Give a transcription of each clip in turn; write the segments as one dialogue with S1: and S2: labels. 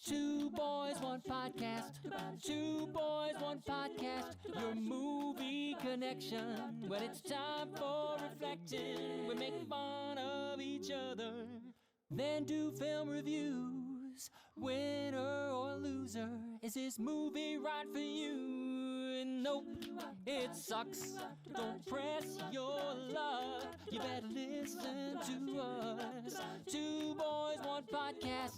S1: Two boys, one podcast. Two boys, one podcast. Your movie connection. When it's time for reflecting, we make fun of each other. Then do film reviews. Winner or loser. Is this movie right for you? Nope, it sucks. Don't press your luck. You better listen to us. Two boys, one podcast.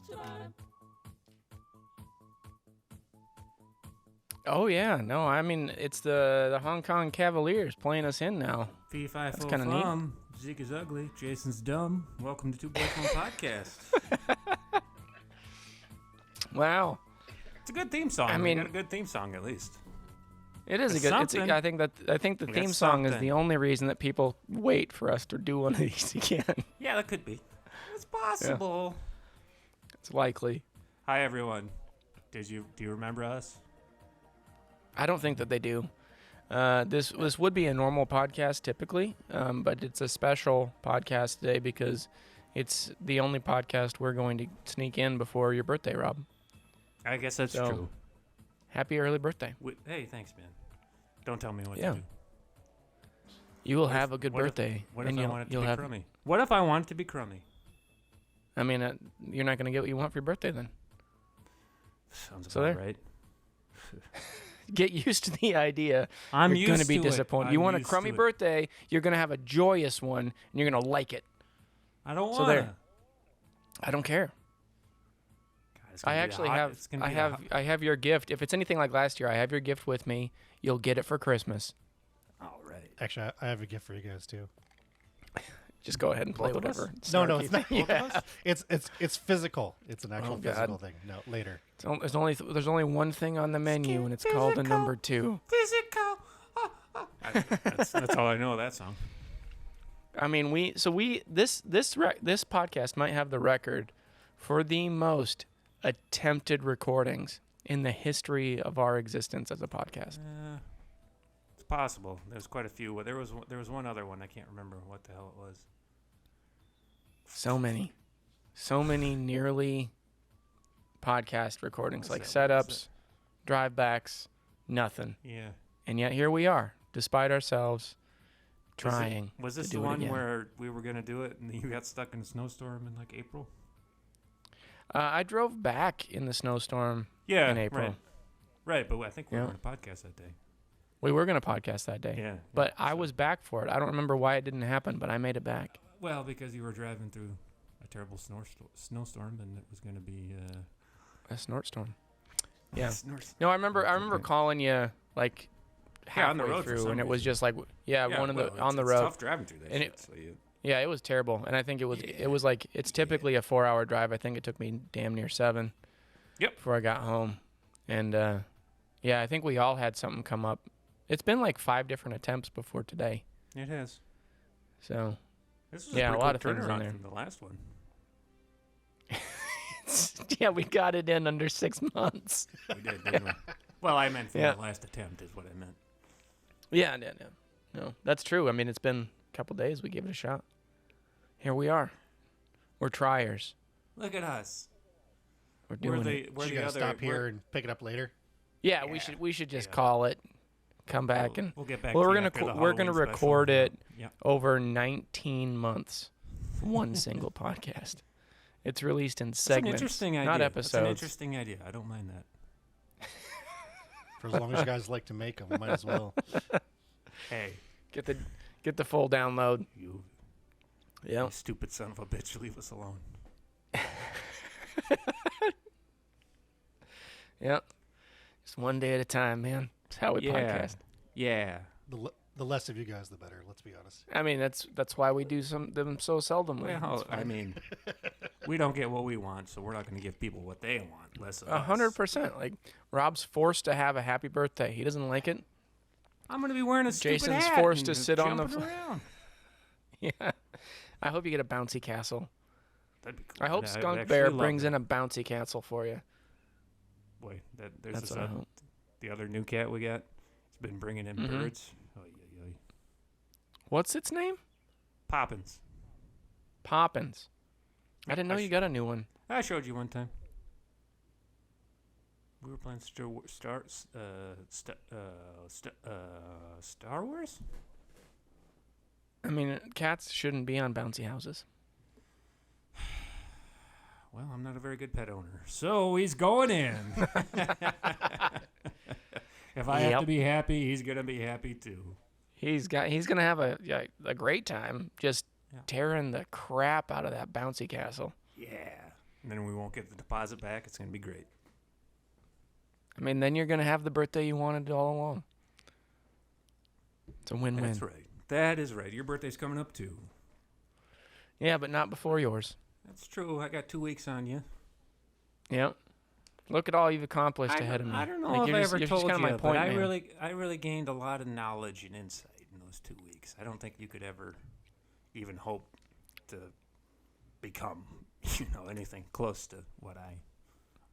S2: Oh yeah, no, I mean it's the Hong Kong Cavaliers playing us in now.
S3: Fee fi
S2: That's
S3: fo
S2: kinda neat.
S3: fum. Zeke is ugly. Jason's dumb. Welcome to Two Boys One Podcast.
S2: Wow,
S3: It's a good theme song.
S2: I
S3: We
S2: mean-
S3: got a good theme song at least.
S2: it is
S3: It's
S2: a good.
S3: something.
S2: I think the
S3: We got
S2: theme song is
S3: something.
S2: the only reason that people wait for us to do one of these again.
S3: Yeah, that could be. It's possible.
S2: It's likely.
S3: Hi everyone. Do you remember us?
S2: I don't think that they do. This would be a normal podcast typically, but it's a special podcast today because it's the only podcast we're going to sneak in before your birthday, Rob.
S3: I guess that's
S2: So,
S3: true.
S2: Happy early birthday.
S3: Hey, thanks, man. Don't tell me what
S2: Yeah.
S3: to do.
S2: You will
S3: What
S2: have
S3: if-
S2: a good
S3: what if-
S2: birthday.
S3: What
S2: and
S3: if I
S2: you'll,
S3: want it to
S2: you'll
S3: be
S2: have.
S3: crummy? What if I want it to be crummy?
S2: I mean, you're not going to get what you want for your birthday then.
S3: Sounds
S2: So
S3: about
S2: there.
S3: right.
S2: Get used to the idea.
S3: I'm
S2: You're going to
S3: used
S2: be
S3: to it.
S2: disappointed.
S3: I'm
S2: You want a
S3: used
S2: crummy
S3: to it.
S2: birthday, you're going to have a joyous one, and you're going to like it.
S3: I don't
S2: So
S3: want
S2: there. I don't care. I actually have I have your gift. If it's anything like last year, I have your gift with me. You'll get it for Christmas.
S3: All right.
S4: Actually, I have a gift for you guys too.
S2: Just go ahead and play
S3: Both of us?
S2: whatever.
S4: No,
S2: snarky
S4: it's not.
S2: thing you
S4: Both of
S2: have.
S4: us? It's physical. It's an actual
S2: Oh, God.
S4: physical thing. No, later.
S2: There's only one thing on the menu, and it's called a number 2.
S3: Physical. That's all I know of that song.
S2: I mean, this podcast might have the record for the most attempted recordings in the history of our existence as a podcast.
S3: It's possible. There's quite a few. There was one other one. I can't remember what the hell it was.
S2: So many nearly podcast recordings,
S3: What
S2: like
S3: was that? What was
S2: setups, drive backs, nothing.
S3: Yeah.
S2: And yet here we are, despite ourselves, trying.
S3: Was this
S2: to
S3: the
S2: do it
S3: one
S2: again.
S3: where we were gonna do it and you got stuck in a snowstorm in like April?
S2: I drove back in the snowstorm
S3: Yeah.
S2: in April.
S3: Right, but I think we were
S2: Yeah.
S3: on a podcast that day.
S2: We were going to podcast that day.
S3: Yeah.
S2: But I was back for it. I don't remember why it didn't happen, but I made it back.
S3: Well, because you were driving through a terrible snowstorm and it was gonna be
S2: A snort storm. Yeah.
S3: Snort-
S2: No, I remember
S3: Okay.
S2: calling you like
S3: Yeah, on the
S2: halfway
S3: road for
S2: through,
S3: some
S2: and it was
S3: reason.
S2: just like on the
S3: it's
S2: road.
S3: tough driving through that
S2: And
S3: shit.
S2: it-
S3: So you,
S2: Yeah, it was terrible, and I think it was like it's typically a 4-hour drive. I think it took me damn near 7.
S3: Yep.
S2: Before I got home, and yeah, I think we all had something come up. It's been like 5 different attempts before today,
S3: it has.
S2: so
S3: This was
S2: Yeah,
S3: a
S2: a
S3: pretty
S2: lot
S3: quick
S2: of things in
S3: turnaround
S2: there.
S3: from the last one.
S2: yeah, we got it in under 6 months.
S3: We did, didn't we? Well, I meant from
S2: Yeah.
S3: the last attempt is what I meant.
S2: Yeah, no, that's true. I mean, it's been a couple days. We gave it a shot. Here we are. We're triers.
S3: Look at us.
S2: We're
S3: We're
S2: doing
S3: the
S2: it.
S3: we're
S4: you
S3: the
S4: gotta
S3: other.
S4: stop here
S3: we're-
S4: and pick it up later.
S2: Yeah,
S3: Yeah.
S2: we should just
S3: Yeah.
S2: call it. Come back
S3: we'll,
S2: and
S3: we'll get back.
S2: well,
S3: to
S2: we're
S3: you
S2: gonna
S3: after the
S2: we're gonna
S3: Halloween special.
S2: record it
S3: Yeah.
S2: over 19 months. One single podcast. It's released in
S3: That's an
S2: segments,
S3: interesting idea.
S2: not
S3: That's an
S2: episodes.
S3: interesting idea. I don't mind that.
S4: For as long as you guys like to make them, might as well.
S3: Hey,
S2: Get the full download.
S3: you
S2: Yep.
S3: stupid son of a bitch, leave us alone.
S2: Yep. Just one day at a time, man. That's how we podcast.
S3: Yeah.
S4: The less of you guys, the better. Let's be honest.
S2: I mean, that's why we do them so seldomly.
S3: Well, I mean, we don't get what we want, so we're not going to give people what they want. Less of us.
S2: 100%. Like Rob's forced to have a happy birthday. He doesn't like it.
S3: I'm going to be wearing a stupid
S2: Jason's
S3: hat
S2: forced
S3: and
S2: to sit on the
S3: jumping
S2: fl-
S3: around.
S2: Yeah. I hope you get a bouncy castle.
S3: That'd be cool.
S2: I hope
S3: I'd
S2: Skunk
S3: actually
S2: Bear
S3: love
S2: brings
S3: that.
S2: in a bouncy castle for you.
S3: Boy, there's
S2: That's
S3: this
S2: what I hope.
S3: the other new cat we got. He's been bringing in
S2: Mhm.
S3: birds.
S2: What's its name?
S3: Poppins.
S2: Poppins. I didn't know
S3: I
S2: you
S3: sh-
S2: got a new one.
S3: I showed you one time. We were playing Star Wars.
S2: I mean, cats shouldn't be on bouncy houses.
S3: Well, I'm not a very good pet owner, so he's going in. If I have to be happy, he's gonna be happy too.
S2: He's gonna have a great time just tearing the crap out of that bouncy castle.
S3: Yeah, and then we won't get the deposit back. It's gonna be great.
S2: I mean, then you're gonna have the birthday you wanted all along. It's a win-win.
S3: That's right. That is right. Your birthday's coming up too.
S2: Yeah, but not before yours.
S3: That's true. I got 2 weeks on you.
S2: Yep. Look at all you've accomplished ahead of me.
S3: I don't know
S2: Like,
S3: if I ever
S2: you're
S3: told
S2: just
S3: you,
S2: my
S3: but
S2: point
S3: I
S2: man.
S3: really gained a lot of knowledge and insight in those 2 weeks. I don't think you could ever even hope to become, anything close to what I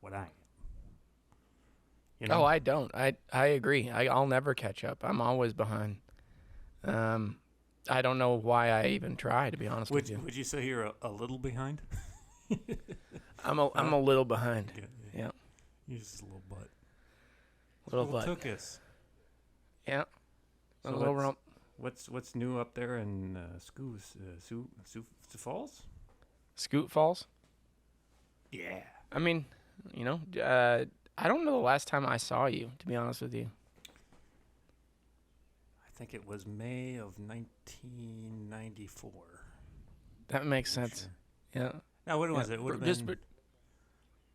S3: am. You know?
S2: Oh, I don't. I agree. I'll never catch up. I'm always behind. I don't know why I even try, to be honest with you.
S3: Would you say you're a little behind?
S2: I'm a little behind. Yeah.
S3: You're just a little butt.
S2: Little butt.
S3: Took us.
S2: Yeah.
S3: So
S2: A little rump.
S3: What's new up there in Sioux Falls?
S2: Scoot Falls?
S3: Yeah.
S2: I mean, I don't know the last time I saw you, to be honest with you.
S3: I think it was May of 1994.
S2: That makes sense.
S3: Sure.
S2: Yeah.
S3: Now, when was it? Would have been.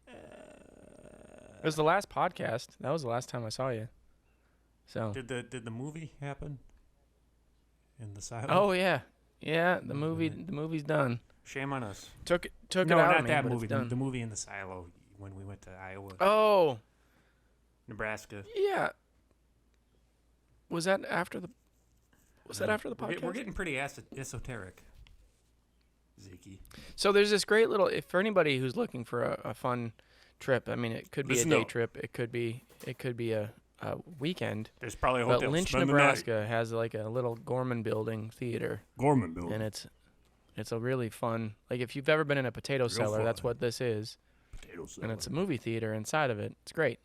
S2: It was the last podcast. That was the last time I saw you. So.
S3: Did the movie happen? In the silo?
S2: Oh yeah, the movie's done.
S3: Shame on us.
S2: Took it
S3: No,
S2: out
S3: not
S2: of me,
S3: that
S2: but
S3: movie.
S2: it's done.
S3: The movie in the silo when we went to Iowa,
S2: Oh
S3: Nebraska.
S2: yeah. Was that after the? Was that after the podcast?
S3: We're getting pretty esoteric, Zeke.
S2: So there's this great little. If for anybody who's looking for a fun trip, I mean, it could be
S3: Listen
S2: a day
S3: up.
S2: trip. It could be a weekend.
S3: There's probably a
S2: But
S3: hotel.
S2: Lynch,
S3: Spend the
S2: Nebraska has like a little Gorman Building theater,
S3: night. Gorman Building.
S2: and it's a really fun. Like if you've ever been in a potato cellar, that's
S3: fun.
S2: what this is,
S3: Potato
S2: and
S3: salad.
S2: it's a movie theater inside of it. It's great.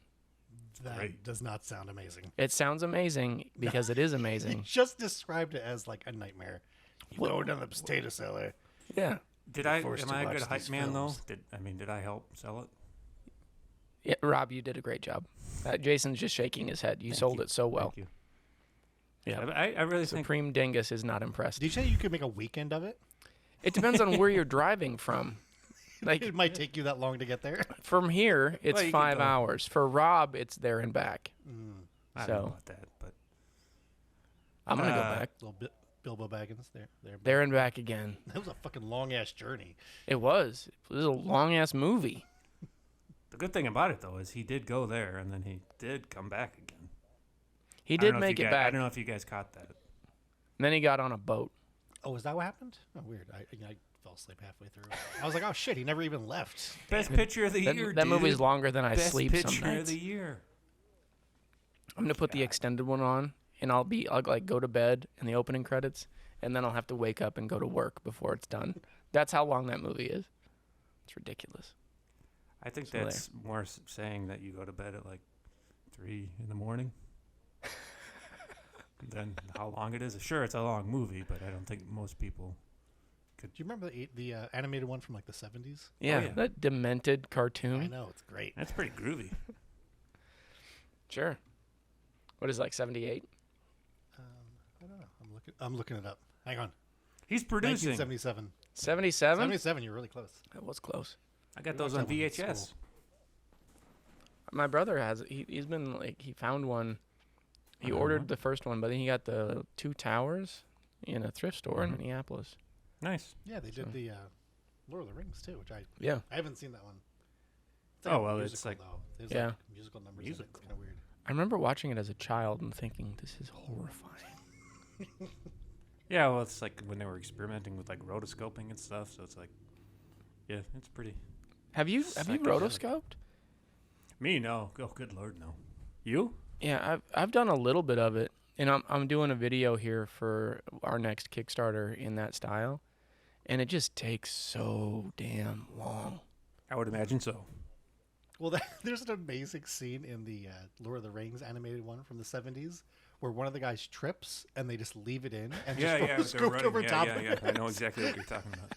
S4: That
S3: Great.
S4: does not sound amazing.
S2: It sounds amazing because it is
S4: You
S2: amazing.
S4: just described it as like a nightmare. You go down the potato cellar.
S2: Yeah.
S4: Am
S3: Am I a good hype man though? Did I help sell it?
S2: Yeah, Rob, you did a great job. Jason's just shaking his head. You sold it so well.
S3: Thank you.
S2: Yeah.
S3: I really think.
S2: Supreme Dingus is not impressed.
S4: Did you say you could make a weekend of it?
S2: It depends on where you're driving from. Like
S4: It might take you that long to get there.
S2: from here, it's
S3: Well, you could
S2: 5
S3: go.
S2: hours. For Rob, it's there and back.
S3: I don't know
S2: So-
S3: about that, but
S2: I'm gonna go back
S4: Little Bilbo Baggins there.
S2: there and back again.
S4: That was a fucking long ass journey.
S2: It was a long ass movie.
S3: the good thing about it though is he did go there and then he did come back again.
S2: He
S3: I don't
S2: did
S3: know if
S2: make
S3: you
S2: it
S3: guys-
S2: back.
S3: I don't know if you guys caught that.
S2: And then he got on a boat.
S4: Oh, is that what happened? Oh, weird. I fell asleep halfway through. I was like, oh shit, he never even left.
S3: Best picture of the
S2: That,
S3: year.
S2: that
S3: dude.
S2: movie's longer than I
S3: Best
S2: sleep some
S3: picture
S2: nights.
S3: of the year.
S2: I'm gonna put the extended one on, and I'll like go to bed in the opening credits, and then I'll have to wake up and go to work before it's done. That's how long that movie is. It's ridiculous.
S3: I think
S2: So
S3: that's more saying that you go to bed at like 3 in the morning. Than how long it is. Sure, it's a long movie, but I don't think most people.
S4: Do you remember the animated one from like the 70s?
S2: Yeah,
S3: yeah.
S2: that demented cartoon.
S4: I know, it's great.
S3: That's pretty groovy.
S2: Sure. What is it, like 78?
S4: I don't know. I'm looking it up. Hang on.
S3: He's producing.
S4: 1977.
S2: 77?
S4: 77, you're really close.
S2: That was close.
S3: I got
S4: We
S3: those
S4: watched
S3: on
S4: that one in
S3: VHS.
S4: school.
S2: My brother has it. He's been like, he found one. He ordered the first one, but then he got the 2 towers in a thrift store in Minneapolis.
S3: Nice.
S4: Yeah, they did the Lord of the Rings too, which I haven't seen that one. It's
S3: Oh,
S4: a
S3: well,
S4: musical,
S3: it's like-
S4: though. There's
S2: Yeah.
S4: like musical numbers. It's kind of weird.
S2: I remember watching it as a child and thinking, this is horrifying.
S3: Yeah, well, it's like when they were experimenting with like rotoscoping and stuff. So it's like, yeah, it's pretty.
S2: Have you
S3: Psychedelic.
S2: rotoscoped?
S3: Me, no. Oh, good lord, no. You?
S2: Yeah, I've done a little bit of it, and I'm doing a video here for our next Kickstarter in that style, and it just takes so damn long.
S3: I would imagine so.
S4: Well, there's an amazing scene in the Lord of the Rings animated one from the 70s where one of the guys trips and they just leave it in and just rotoscoped over top of it.
S3: I know exactly what you're talking about.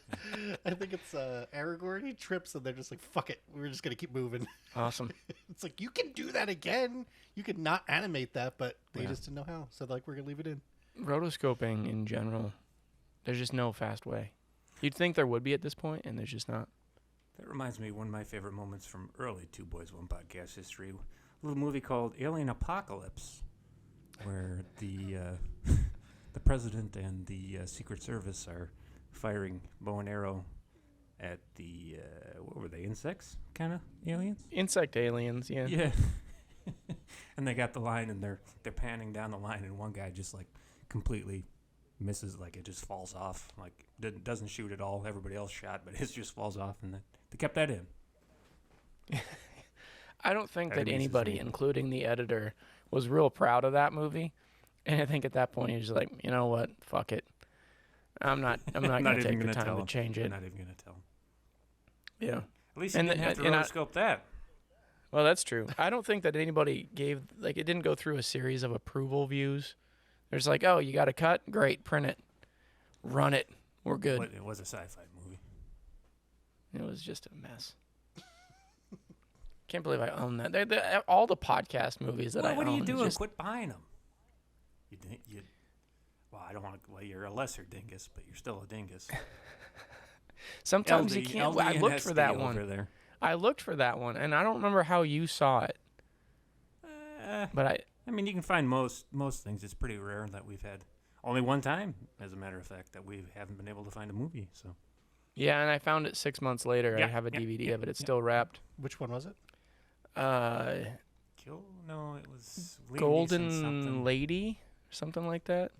S3: Yeah.
S4: I think it's Aragorn. He trips and they're just like, fuck it. We're just going to keep moving.
S2: Awesome.
S4: It's like, you can do that again. You can not animate that, but they just didn't know how. So like, we're going to leave it in.
S2: Rotoscoping in general, there's just no fast way. You'd think there would be at this point, and there's just not.
S3: That reminds me of one of my favorite moments from early Two Boys, One Podcast history. A little movie called Alien Apocalypse, where the president and the Secret Service are firing bow and arrow at the, what were they, insects kind of aliens?
S2: Insect aliens, yeah.
S3: Yeah. And they got the line, and they're panning down the line, and one guy just, like, completely misses, like, it just falls off. Like, doesn't shoot at all. Everybody else shot, but his just falls off, and they kept that in.
S2: I don't think
S3: That
S2: that
S3: amuses
S2: anybody,
S3: me.
S2: including the editor, was real proud of that movie. And I think at that point, he was like, you know what? Fuck it. I'm not going to take the time to change it.
S3: I'm not even going to tell him.
S2: Yeah.
S3: At least you didn't have to rotoscope that.
S2: Well, that's true. I don't think that anybody gave, like, it didn't go through a series of approval views. There's like, oh, you got a cut? Great, print it. Run it. We're good.
S3: But it was a sci-fi movie.
S2: It was just a mess. Can't believe I own that. They're all the podcast movies that I own.
S3: What are you doing?
S2: Just,
S3: Quit buying them. Well, I don't want to. Well, you're a lesser dingus, but you're still a dingus.
S2: sometimes you can't.
S3: LD
S2: I
S3: and
S2: looked for
S3: SD
S2: that
S3: over
S2: one.
S3: there.
S2: I looked for that one, and I don't remember how you saw it. But
S3: I mean, you can find most things. It's pretty rare that we've had only one time, as a matter of fact, that we haven't been able to find a movie. So.
S2: Yeah, and I found it 6 months later.
S3: Yeah,
S2: I have a
S3: yeah,
S2: DVD
S3: yeah,
S2: of it. It's
S3: yeah.
S2: still wrapped.
S4: Which one was it?
S3: No, it was Liam Neeson
S2: Golden
S3: something.
S2: Lady, something like that.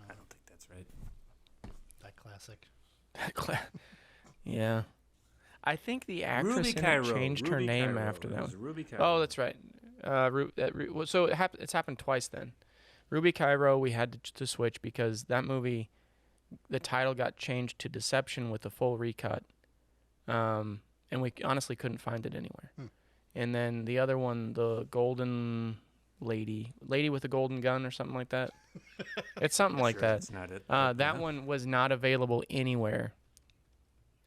S3: I don't think that's right.
S4: That classic.
S2: Yeah, I think the actress
S3: Ruby
S2: in it
S3: Cairo.
S2: changed her
S3: Ruby
S2: name
S3: Cairo.
S2: after
S3: It
S2: that
S3: was
S2: one.
S3: Ruby Cairo.
S2: Oh, that's right. So it's happened twice then. Ruby Cairo, we had to switch because that movie, the title got changed to Deception with a full recut, and we honestly couldn't find it anywhere. And then the other one, the Golden Lady with a golden gun or something like that. It's something like
S3: Sure,
S2: that.
S3: That's not it.
S2: That one was not available anywhere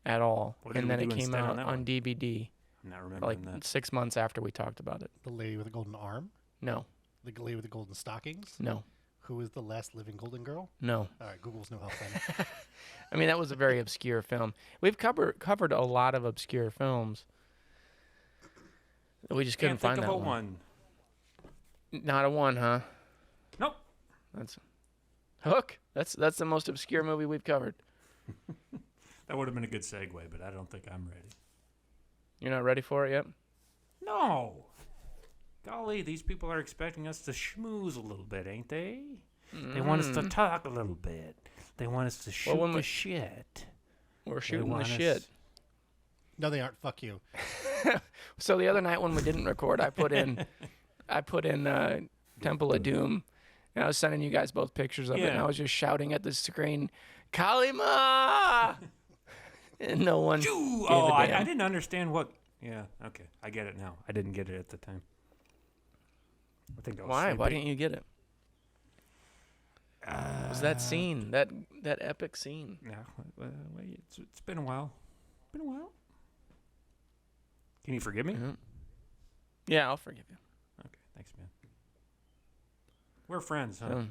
S2: at all,
S3: What did
S2: and
S3: we
S2: then it
S3: do
S2: came
S3: instead on
S2: out
S3: that
S2: on
S3: one?
S2: DVD
S3: I'm not
S2: like
S3: remembering that.
S2: 6 months after we talked about it.
S4: The lady with the golden arm?
S2: No,
S4: The lady with the golden stockings?
S2: no,
S4: Who is the last living golden girl?
S2: no.
S4: All right, Google's no help then.
S2: I mean, that was a very obscure film. We've covered a lot of obscure films. We just couldn't
S3: Can't
S2: find
S3: think
S2: that
S3: of a
S2: one.
S3: one.
S2: Not a one, huh?
S3: Nope.
S2: That's Hook. That's the most obscure movie we've covered.
S3: That would have been a good segue, but I don't think I'm ready.
S2: You're not ready for it yet?
S3: No. Golly, these people are expecting us to schmooze a little bit, ain't they? They want us to talk a little bit. They want us to shoot
S2: when
S3: the
S2: we-
S3: shit.
S2: We're shooting the
S3: want us-
S2: shit.
S4: No, they aren't. Fuck you.
S2: So the other night when we didn't record, I put in Temple of Doom, and I was sending you guys both pictures of it, and
S3: Yeah.
S2: I was just shouting at the screen, Kalima! And no one gave
S3: Oh,
S2: a
S3: I
S2: damn.
S3: didn't understand what. Yeah, okay. I get it now. I didn't get it at the time. I think I was
S2: Why? Why
S3: sleeping.
S2: didn't you get it? It was that scene, that epic scene.
S3: Yeah, wait, it's been a while. Been a while. Can you forgive me?
S2: Mhm. Yeah, I'll forgive you.
S3: Okay, thanks, man. We're friends, huh?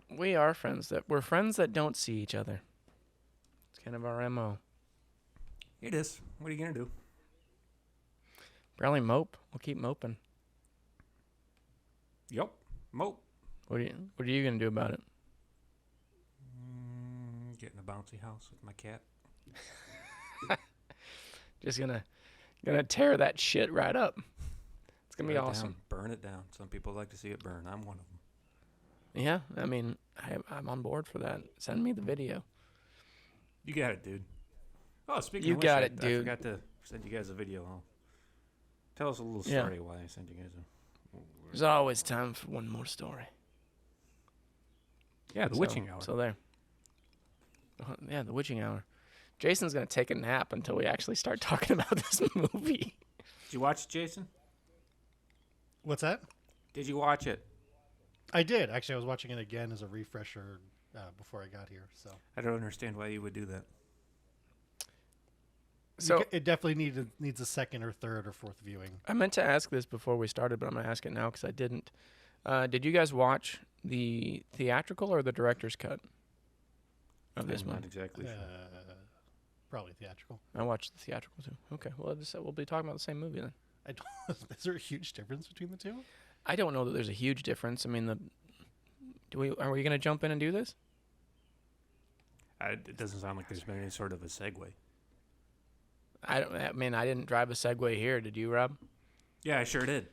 S2: We are friends. We're friends that don't see each other. It's kind of our MO.
S3: It is. What are you gonna do?
S2: Probably mope. We'll keep moping.
S3: Yup. Mope.
S2: What are you gonna do about it?
S3: Get in a bouncy house with my cat.
S2: Just gonna tear that shit right up. It's gonna be
S3: Burn it
S2: awesome.
S3: down. Burn it down. Some people like to see it burn. I'm one of them.
S2: Yeah, I mean, I'm on board for that. Send me the video.
S3: You got it, dude. Oh, speaking
S2: You
S3: of which,
S2: got
S3: I
S2: it, dude.
S3: forgot to send you guys a video. Tell us a little
S2: Yeah.
S3: story why I sent you guys a...
S2: There's always time for one more story.
S3: Yeah, the witching hour.
S2: So there. Yeah, the witching hour. Jason's gonna take a nap until we actually start talking about this movie.
S3: Did you watch it, Jason?
S4: What's that?
S3: Did you watch it?
S4: I did. Actually, I was watching it again as a refresher before I got here. So
S3: I don't understand why you would do that.
S2: So
S4: it definitely needs a second or third or fourth viewing.
S2: I meant to ask this before we started, but I'm going to ask it now because I didn't. Did you guys watch the theatrical or the director's cut of this one?
S3: Not exactly sure.
S4: Probably theatrical.
S2: I watched the theatrical too. Okay, well, we'll be talking about the same movie then.
S4: Is there a huge difference between the two?
S2: I don't know that there's a huge difference. I mean, are we going to jump in and do this?
S3: It doesn't sound like there's been any sort of a segue.
S2: I didn't drive a Segway here. Did you, Rob?
S3: Yeah, I sure did.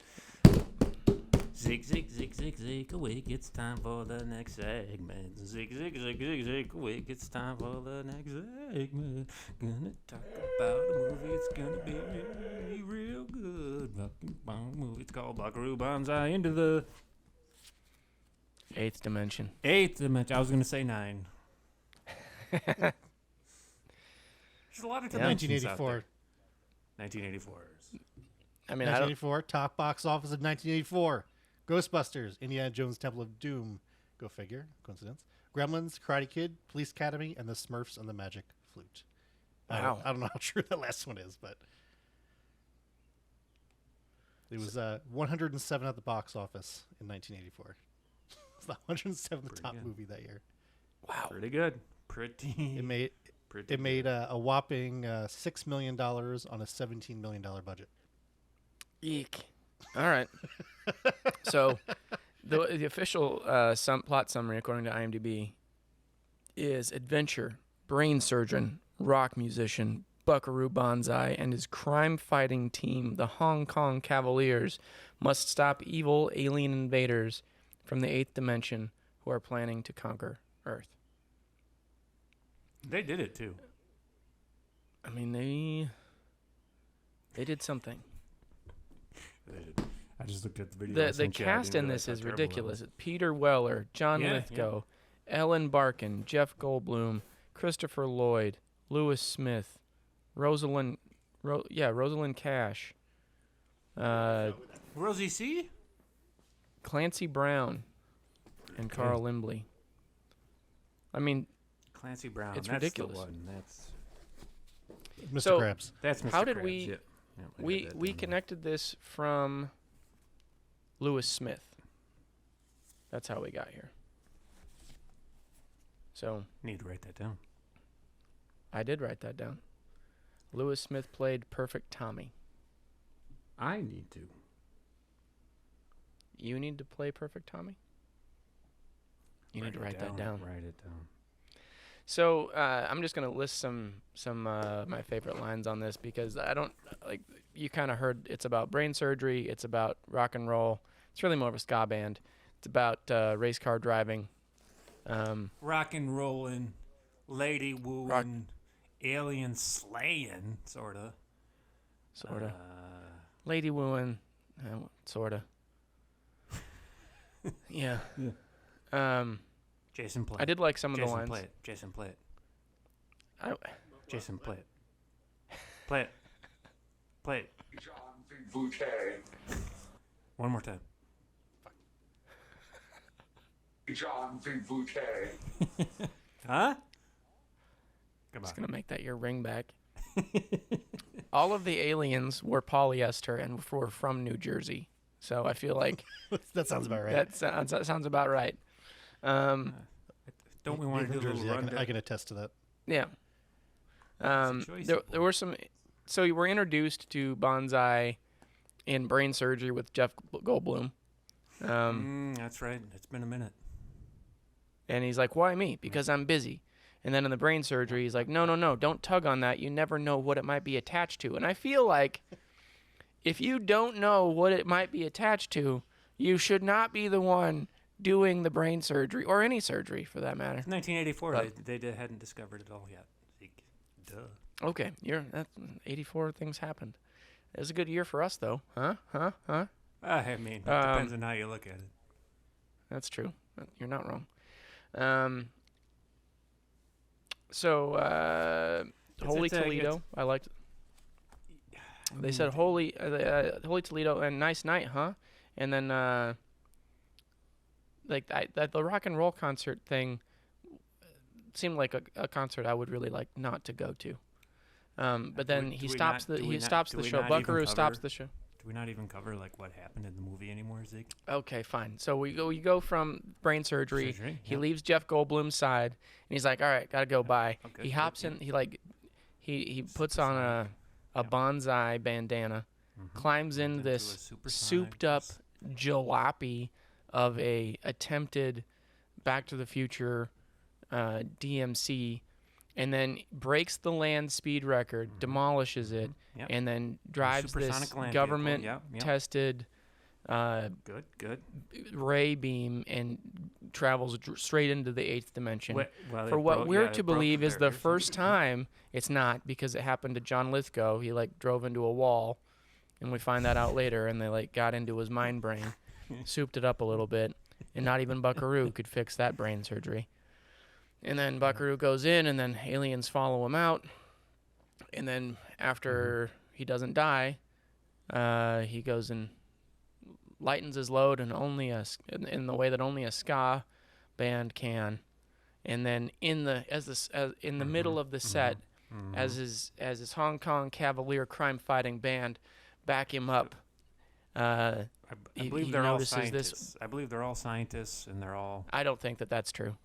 S3: Zig, zig, zig, zig, zig, awake, it's time for the next segment. Zig, zig, zig, zig, zig, awake, it's time for the next segment. Gonna talk about a movie, it's gonna be real good. Movie, it's called Buckaroo Banzai into the...
S2: Eighth dimension.
S3: Eighth dimension. I was gonna say 9. There's a lot of dimensions
S4: 1984.
S3: 1984.
S2: I mean,
S4: 1984, top box office of 1984. Ghostbusters, Indiana Jones Temple of Doom. Go figure. Coincidence. Gremlins, Karate Kid, Police Academy, and the Smurfs and the Magic Flute.
S2: Wow.
S4: I don't know how true that last one is, but it was 107 at the box office in 1984. It's the 107th top movie that year.
S2: Wow.
S3: Pretty good. It
S4: made a whopping $6 million on a $17 million budget.
S2: Eek. All right. So the official plot summary, according to IMDb, is adventure, brain surgeon, rock musician, Buckaroo Banzai, and his crime-fighting team, the Hong Kong Cavaliers, must stop evil alien invaders from the 8th dimension who are planning to conquer Earth.
S3: They did it, too.
S2: I mean, they did something.
S3: I just looked at the video.
S2: The cast in this is ridiculous. Peter Weller, John Lithgow, Ellen Barkin, Jeff Goldblum, Christopher Lloyd, Lewis Smith, Rosalind Cash,
S3: Rosie C.,
S2: Clancy Brown, and Carl Lumbly. I mean,
S3: Clancy Brown.
S2: It's
S3: that's
S2: ridiculous.
S3: The one. That's
S4: Mr. Krabs.
S3: That's Mr.
S2: How did
S3: Krabs.
S2: we?
S3: Yeah.
S2: We connected this from Lewis Smith. That's how we got here. So
S3: Need to write that down.
S2: I did write that down. Lewis Smith played Perfect Tommy.
S3: I need to.
S2: You need to play Perfect Tommy? You need to write that down.
S3: Write it down.
S2: So I'm just gonna list some my favorite lines on this because I don't like. You kind of heard it's about brain surgery. It's about rock and roll. It's really more of a ska band. It's about race car driving.
S3: Rock and rollin', lady wooing, alien slaying, sorta.
S2: Lady wooing, sorta. Yeah.
S3: Jason, play it.
S2: I did like some of the
S3: Jason,
S2: lines.
S3: play it. Jason, play it. Jason, play it. Play it. Play it. One more time. Huh? Come on.
S2: Just gonna make that your ring back. All of the aliens were polyester and were from New Jersey, so I feel like
S4: That sounds about right.
S2: that sounds about right.
S3: Don't we want to do a little rundown?
S4: I can attest to that.
S2: Yeah. There were some. So we're introduced to Banzai in brain surgery with Jeff Goldblum.
S3: That's right. It's been a minute.
S2: And he's like, "Why me? Because I'm busy." And then in the brain surgery, he's like, "No, don't tug on that. You never know what it might be attached to." And I feel like if you don't know what it might be attached to, you should not be the one doing the brain surgery or any surgery for that matter.
S3: It's 1984. They hadn't discovered it all yet. Duh.
S2: Okay, 84 things happened. It was a good year for us, though. Huh?
S3: I mean, it depends on how you look at it.
S2: That's true. You're not wrong. Holy Toledo, I liked. They said holy Toledo and nice night, huh? And then the rock and roll concert thing seemed like a concert I would really like not to go to. But then he stops the show. Buckaroo stops the show.
S3: Do we not even cover like what happened in the movie anymore, Zeke?
S2: Okay, fine. So we go from brain surgery. He leaves Jeff Goldblum's side, and he's like, "All right, gotta go. Bye."
S3: Okay,
S2: he hops in. He puts on a bonsai bandana, climbs in this souped up jalopy of a attempted Back to the Future DMC, and then breaks the land speed record, demolishes it, and then drives this government tested
S3: good
S2: ray beam and travels straight into the 8th dimension. For what we're to believe is the first time. It's not, because it happened to John Lithgow. He drove into a wall, and we find that out later, and they got into his mind brain, souped it up a little bit, and not even Buckaroo could fix that brain surgery. And then Buckaroo goes in, and then aliens follow him out. And then after he doesn't die, he goes and lightens his load in the way that only a ska band can. And then in the middle of the set, as his Hong Kong Cavalier crime-fighting band back him up,
S3: I believe they're all scientists. I believe they're all scientists, and they're all.
S2: I don't think that that's true.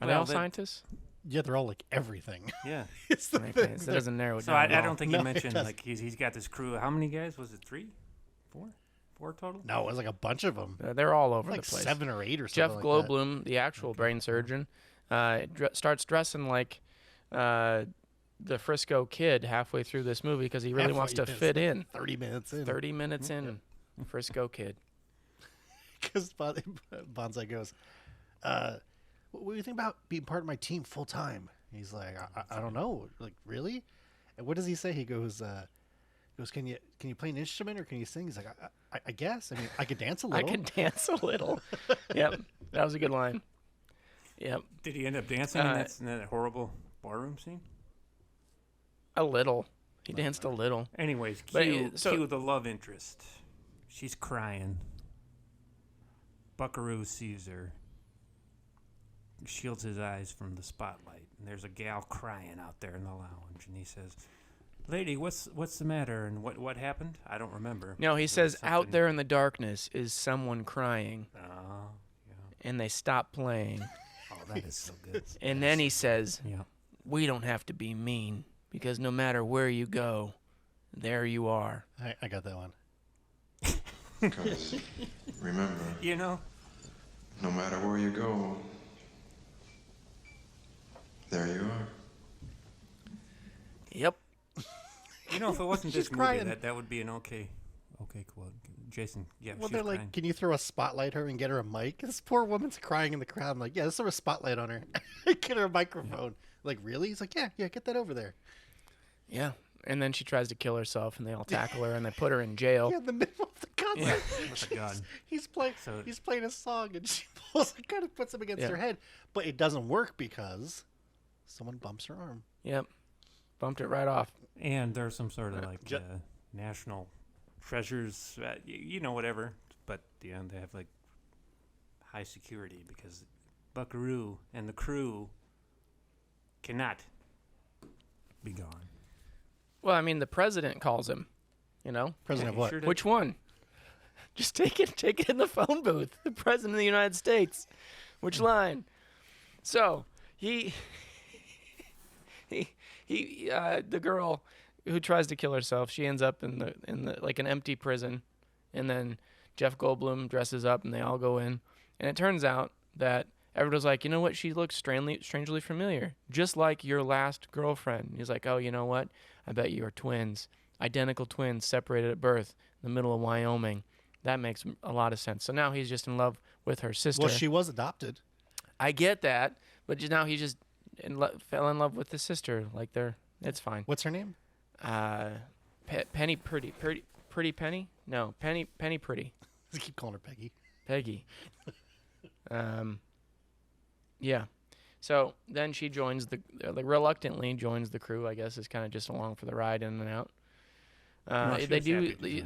S2: Are they all scientists?
S4: Yeah, they're all like everything.
S3: Yeah.
S4: It's the thing.
S2: So it doesn't narrow it
S3: So
S2: down.
S3: I don't think you mentioned he's got this crew. How many guys? Was it 3? 4 total?
S4: No, it was like a bunch of them.
S2: They're all over
S4: like
S2: the place.
S4: 7 or 8 or
S2: Jeff
S4: something like
S2: Goldblum, the actual brain surgeon, starts dressing like the Frisco Kid halfway through this movie because he really wants to fit in.
S4: 30 minutes in.
S2: 30 minutes in, Frisco Kid.
S4: Because Banzai goes, what do you think about being part of my team full time? He's like, I don't know. Like, really? And what does he say? He goes, can you play an instrument or can you sing? He's like, I guess. I mean, I could dance a little.
S2: I can dance a little. Yep, that was a good line. Yep.
S3: Did he end up dancing in that horrible barroom scene?
S2: A little. He danced a little.
S3: Anyways, cue the love interest. She's crying. Buckaroo sees her. Shields his eyes from the spotlight, and there's a gal crying out there in the lounge, and he says, "Lady, what's the matter, and what happened? I don't remember."
S2: No, he says, "Out there in the darkness is someone crying."
S3: Oh, yeah.
S2: And they stop playing.
S3: Oh, that is so good.
S2: And then he says,
S3: "Yeah,
S2: we don't have to be mean, because no matter where you go, there you are."
S4: I got that one.
S5: Because remember, no matter where you go, there you are.
S2: Yep.
S3: If it wasn't this movie, that would be an okay quote. Jason, yeah.
S4: Well, they're like, can you throw a spotlight her and get her a mic? This poor woman's crying in the crowd. I'm like, yeah, let's throw a spotlight on her. Get her a microphone. Like, really? He's like, yeah, get that over there.
S2: Yeah. And then she tries to kill herself, and they all tackle her, and they put her in jail.
S4: Yeah, in the middle of the concert.
S3: Yeah, with a gun.
S4: He's playing a song, and she pulls a gun and puts him against her head. But it doesn't work because someone bumps her arm.
S2: Yep. Bumped it right off.
S3: And there's some sort of national treasures, whatever. But they have like high security because Buckaroo and the crew cannot be gone.
S2: Well, I mean, the president calls him,
S4: President of what?
S3: Sure
S2: Which one? Just take it in the phone booth. The president of the United States. Which line? So the girl who tries to kill herself, she ends up in the like an empty prison, and then Jeff Goldblum dresses up, and they all go in, and it turns out that everybody's like, you know what? She looks strangely familiar, just like your last girlfriend. And he's like, oh, you know what? I bet you are twins, identical twins, separated at birth, in the middle of Wyoming. That makes a lot of sense. So now he's just in love with her sister.
S4: Well, she was adopted.
S2: I get that, but now he just fell in love with the sister. Like it's fine.
S4: What's her name?
S2: Penny Pretty Penny? No, Penny Pretty.
S4: I keep calling her Peggy.
S2: Peggy. Yeah. So then she joins reluctantly joins the crew, I guess, is kind of just along for the ride in and out. They do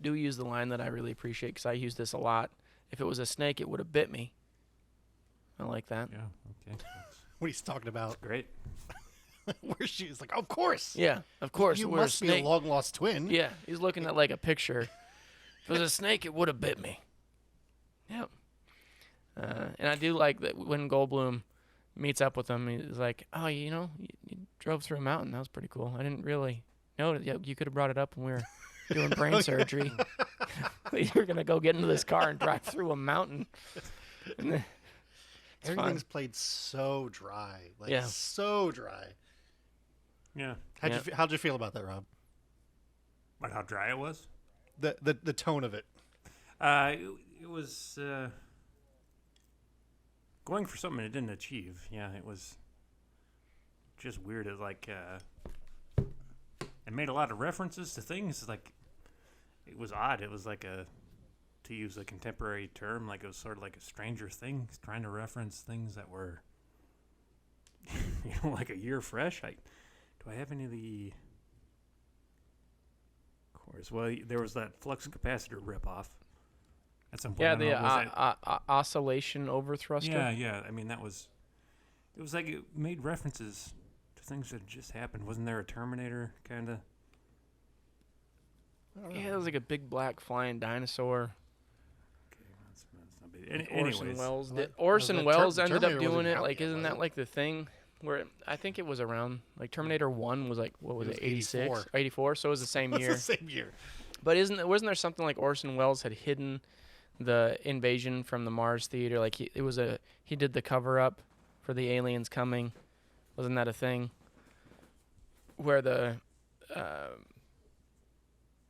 S2: use the line that I really appreciate because I use this a lot. If it was a snake, it would have bit me. I like that.
S3: Yeah. Okay.
S4: What he's talking about.
S3: That's great.
S4: Where she's like, of course.
S2: Yeah, of course.
S4: You
S2: we're
S4: must
S2: a
S4: be
S2: snake.
S4: a long lost twin.
S2: Yeah, he's looking at like a picture. If it was a snake, it would have bit me. Yep. And I do like that when Goldblum meets up with him, he's like, oh, you drove through a mountain. That was pretty cool. I didn't really know that. Yeah, you could have brought it up when we were doing brain surgery. You were going to go get into this car and drive through a mountain. And
S4: everything's played so dry. So dry.
S3: Yeah.
S4: How'd you feel about that, Rob?
S3: About how dry it was?
S4: The tone of it.
S3: It was going for something it didn't achieve. Yeah, it was just weird. It like it made a lot of references to things. Like it was odd. It was like to use a contemporary term, like it was sort of like a Stranger Things, trying to reference things that were like a year fresh. Do I have any of the? Of course. Well, there was that flux capacitor ripoff. At some point,
S2: the oscillation overthruster.
S3: Yeah. I mean, it was like it made references to things that just happened. Wasn't there a Terminator kind of?
S2: Yeah, it was like a big black flying dinosaur.
S3: Okay, that's not big.
S2: Orson Welles ended up doing it.
S4: Like,
S2: isn't that like the thing where I think it was around like Terminator 1 was like, what was it 86, 84? So it was the same year.
S4: It's the same year.
S2: But wasn't there something like Orson Welles had hidden the invasion from the Mars theater? Like he did the cover up for the aliens coming. Wasn't that a thing? Where the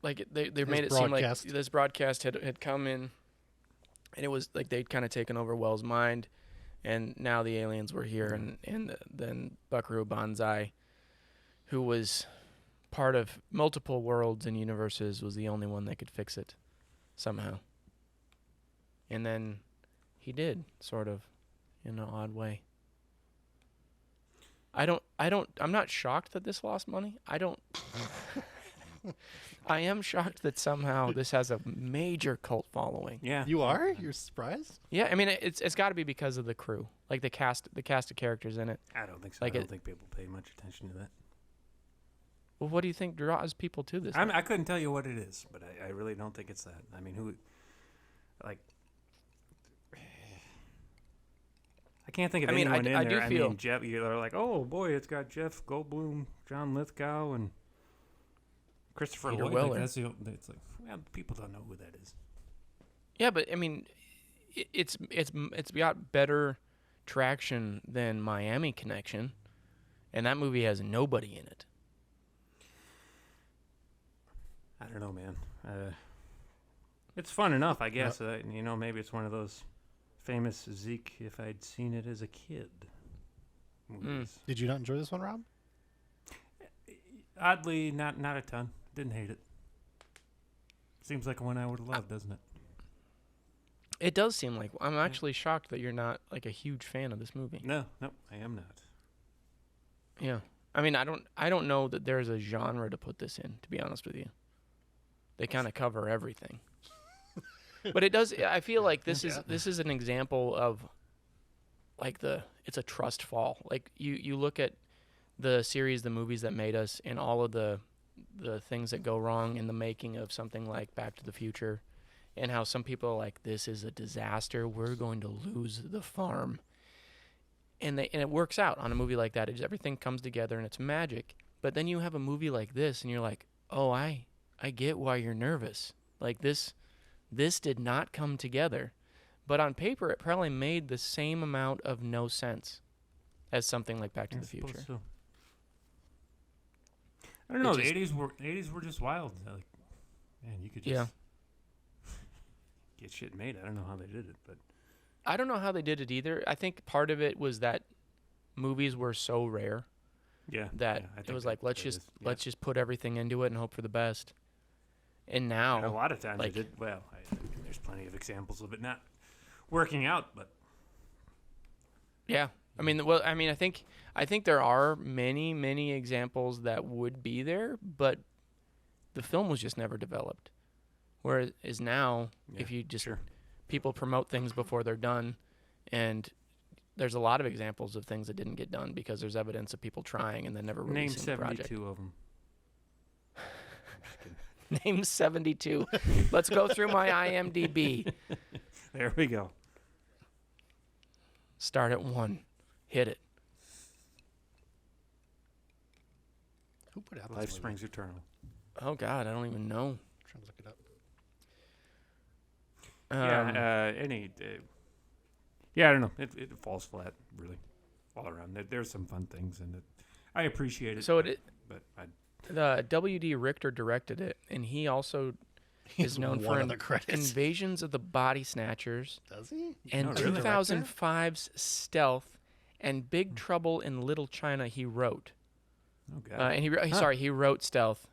S2: they made it seem like this broadcast had come in, and it was like they'd kind of taken over Wells' mind, and now the aliens were here, and then Buckaroo Banzai, who was part of multiple worlds and universes, was the only one that could fix it somehow. And then he did, sort of, in an odd way. I'm not shocked that this lost money. I am shocked that somehow this has a major cult following.
S3: Yeah.
S4: You are? You're surprised?
S2: Yeah, I mean it's got to be because of the crew, like the cast of characters in it.
S3: I don't think so.
S2: Like
S3: I don't think people pay much attention to that.
S2: Well, what do you think draws people to this?
S3: I couldn't tell you what it is, but I really don't think it's that. I mean, I can't think of anyone in there. I mean, Jeff, you're like, oh boy, it's got Jeff Goldblum, John Lithgow, and Christopher
S2: Peter
S3: Lloyd.
S2: Weller.
S3: It's like, well, people don't know who that is.
S2: Yeah, but I mean, it's got better traction than Miami Connection, and that movie has nobody in it.
S3: I don't know, man. It's fun enough, I guess. Maybe it's one of those famous Zeke if I'd seen it as a kid movies.
S4: Did you not enjoy this one, Rob?
S3: Oddly, not a ton. Didn't hate it. Seems like one I would have loved, doesn't it?
S2: It does seem like. I'm actually shocked that you're not like a huge fan of this movie.
S3: No, I am not.
S2: Yeah. I mean, I don't know that there's a genre to put this in, to be honest with you. They kind of cover everything. But it does. I feel like this is an example of like it's a trust fall. Like you look at the series, the movies that made us, and all of the things that go wrong in the making of something like Back to the Future, and how some people are like, this is a disaster. We're going to lose the farm. And it works out on a movie like that. Everything comes together and it's magic. But then you have a movie like this and you're like, oh, I get why you're nervous. Like this did not come together. But on paper, it probably made the same amount of no sense as something like Back to the Future.
S3: So. I don't know. The 80s were just wild. Like, man, you could just get shit made. I don't know how they did it, but
S2: I don't know how they did it either. I think part of it was that movies were so rare.
S3: Yeah.
S2: That it was like let's just put everything into it and hope for the best. And now,
S3: and a lot of times they did well. There's plenty of examples of it not working out, but
S2: yeah, I mean, well, I mean, I think there are many examples that would be there, but the film was just never developed. Whereas now, if you just people promote things before they're done, and there's a lot of examples of things that didn't get done because there's evidence of people trying and then never releasing the project.
S3: Name 72 of them.
S2: Name 72. Let's go through my IMDb.
S3: There we go.
S2: Start at 1. Hit it.
S4: Who put out this
S3: Life
S4: movie?
S3: Springs Eternal.
S2: Oh, God, I don't even know.
S4: I'm trying to look it up.
S3: I don't know. It falls flat, really, all around. There's some fun things in it. I appreciate it.
S2: So
S3: but
S2: W.D. Richter directed it, and he also is known for Invasions of the Body Snatchers.
S4: Does he?
S2: And
S3: Oh, really?
S2: 2005's Stealth and Big Trouble in Little China he wrote.
S3: Oh, God.
S2: He wrote Stealth,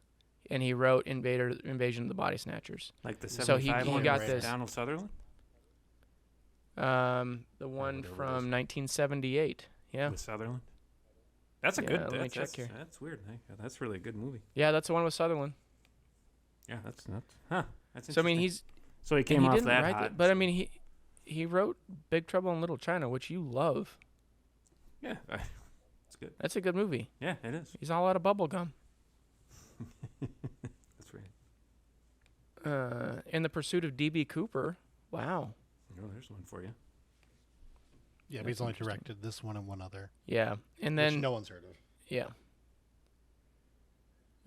S2: and he wrote Invasion of the Body Snatchers.
S3: Like the
S2: So he
S3: 75 one
S2: got
S3: with
S2: this.
S3: Donald Sutherland?
S2: The one
S3: whatever it
S2: from 1978. Yeah.
S3: With Sutherland? That's a
S2: Yeah,
S3: good.
S2: let me check here.
S3: That's weird. That's really a good movie.
S2: Yeah, that's the one with Sutherland.
S3: Yeah, that's That's interesting.
S2: So I mean,
S3: So he came off
S2: didn't
S3: that
S2: write
S3: hot.
S2: it, but I mean, he wrote Big Trouble in Little China, which you love.
S3: Yeah, it's good.
S2: That's a good movie.
S3: Yeah, it is.
S2: He's all out of bubble gum.
S3: That's right.
S2: In the Pursuit of D.B. Cooper. Wow.
S3: Oh, there's one for you.
S4: Yeah, but he's only directed this one and one other.
S2: Yeah, and
S4: Which
S2: then
S4: no one's heard of.
S2: yeah.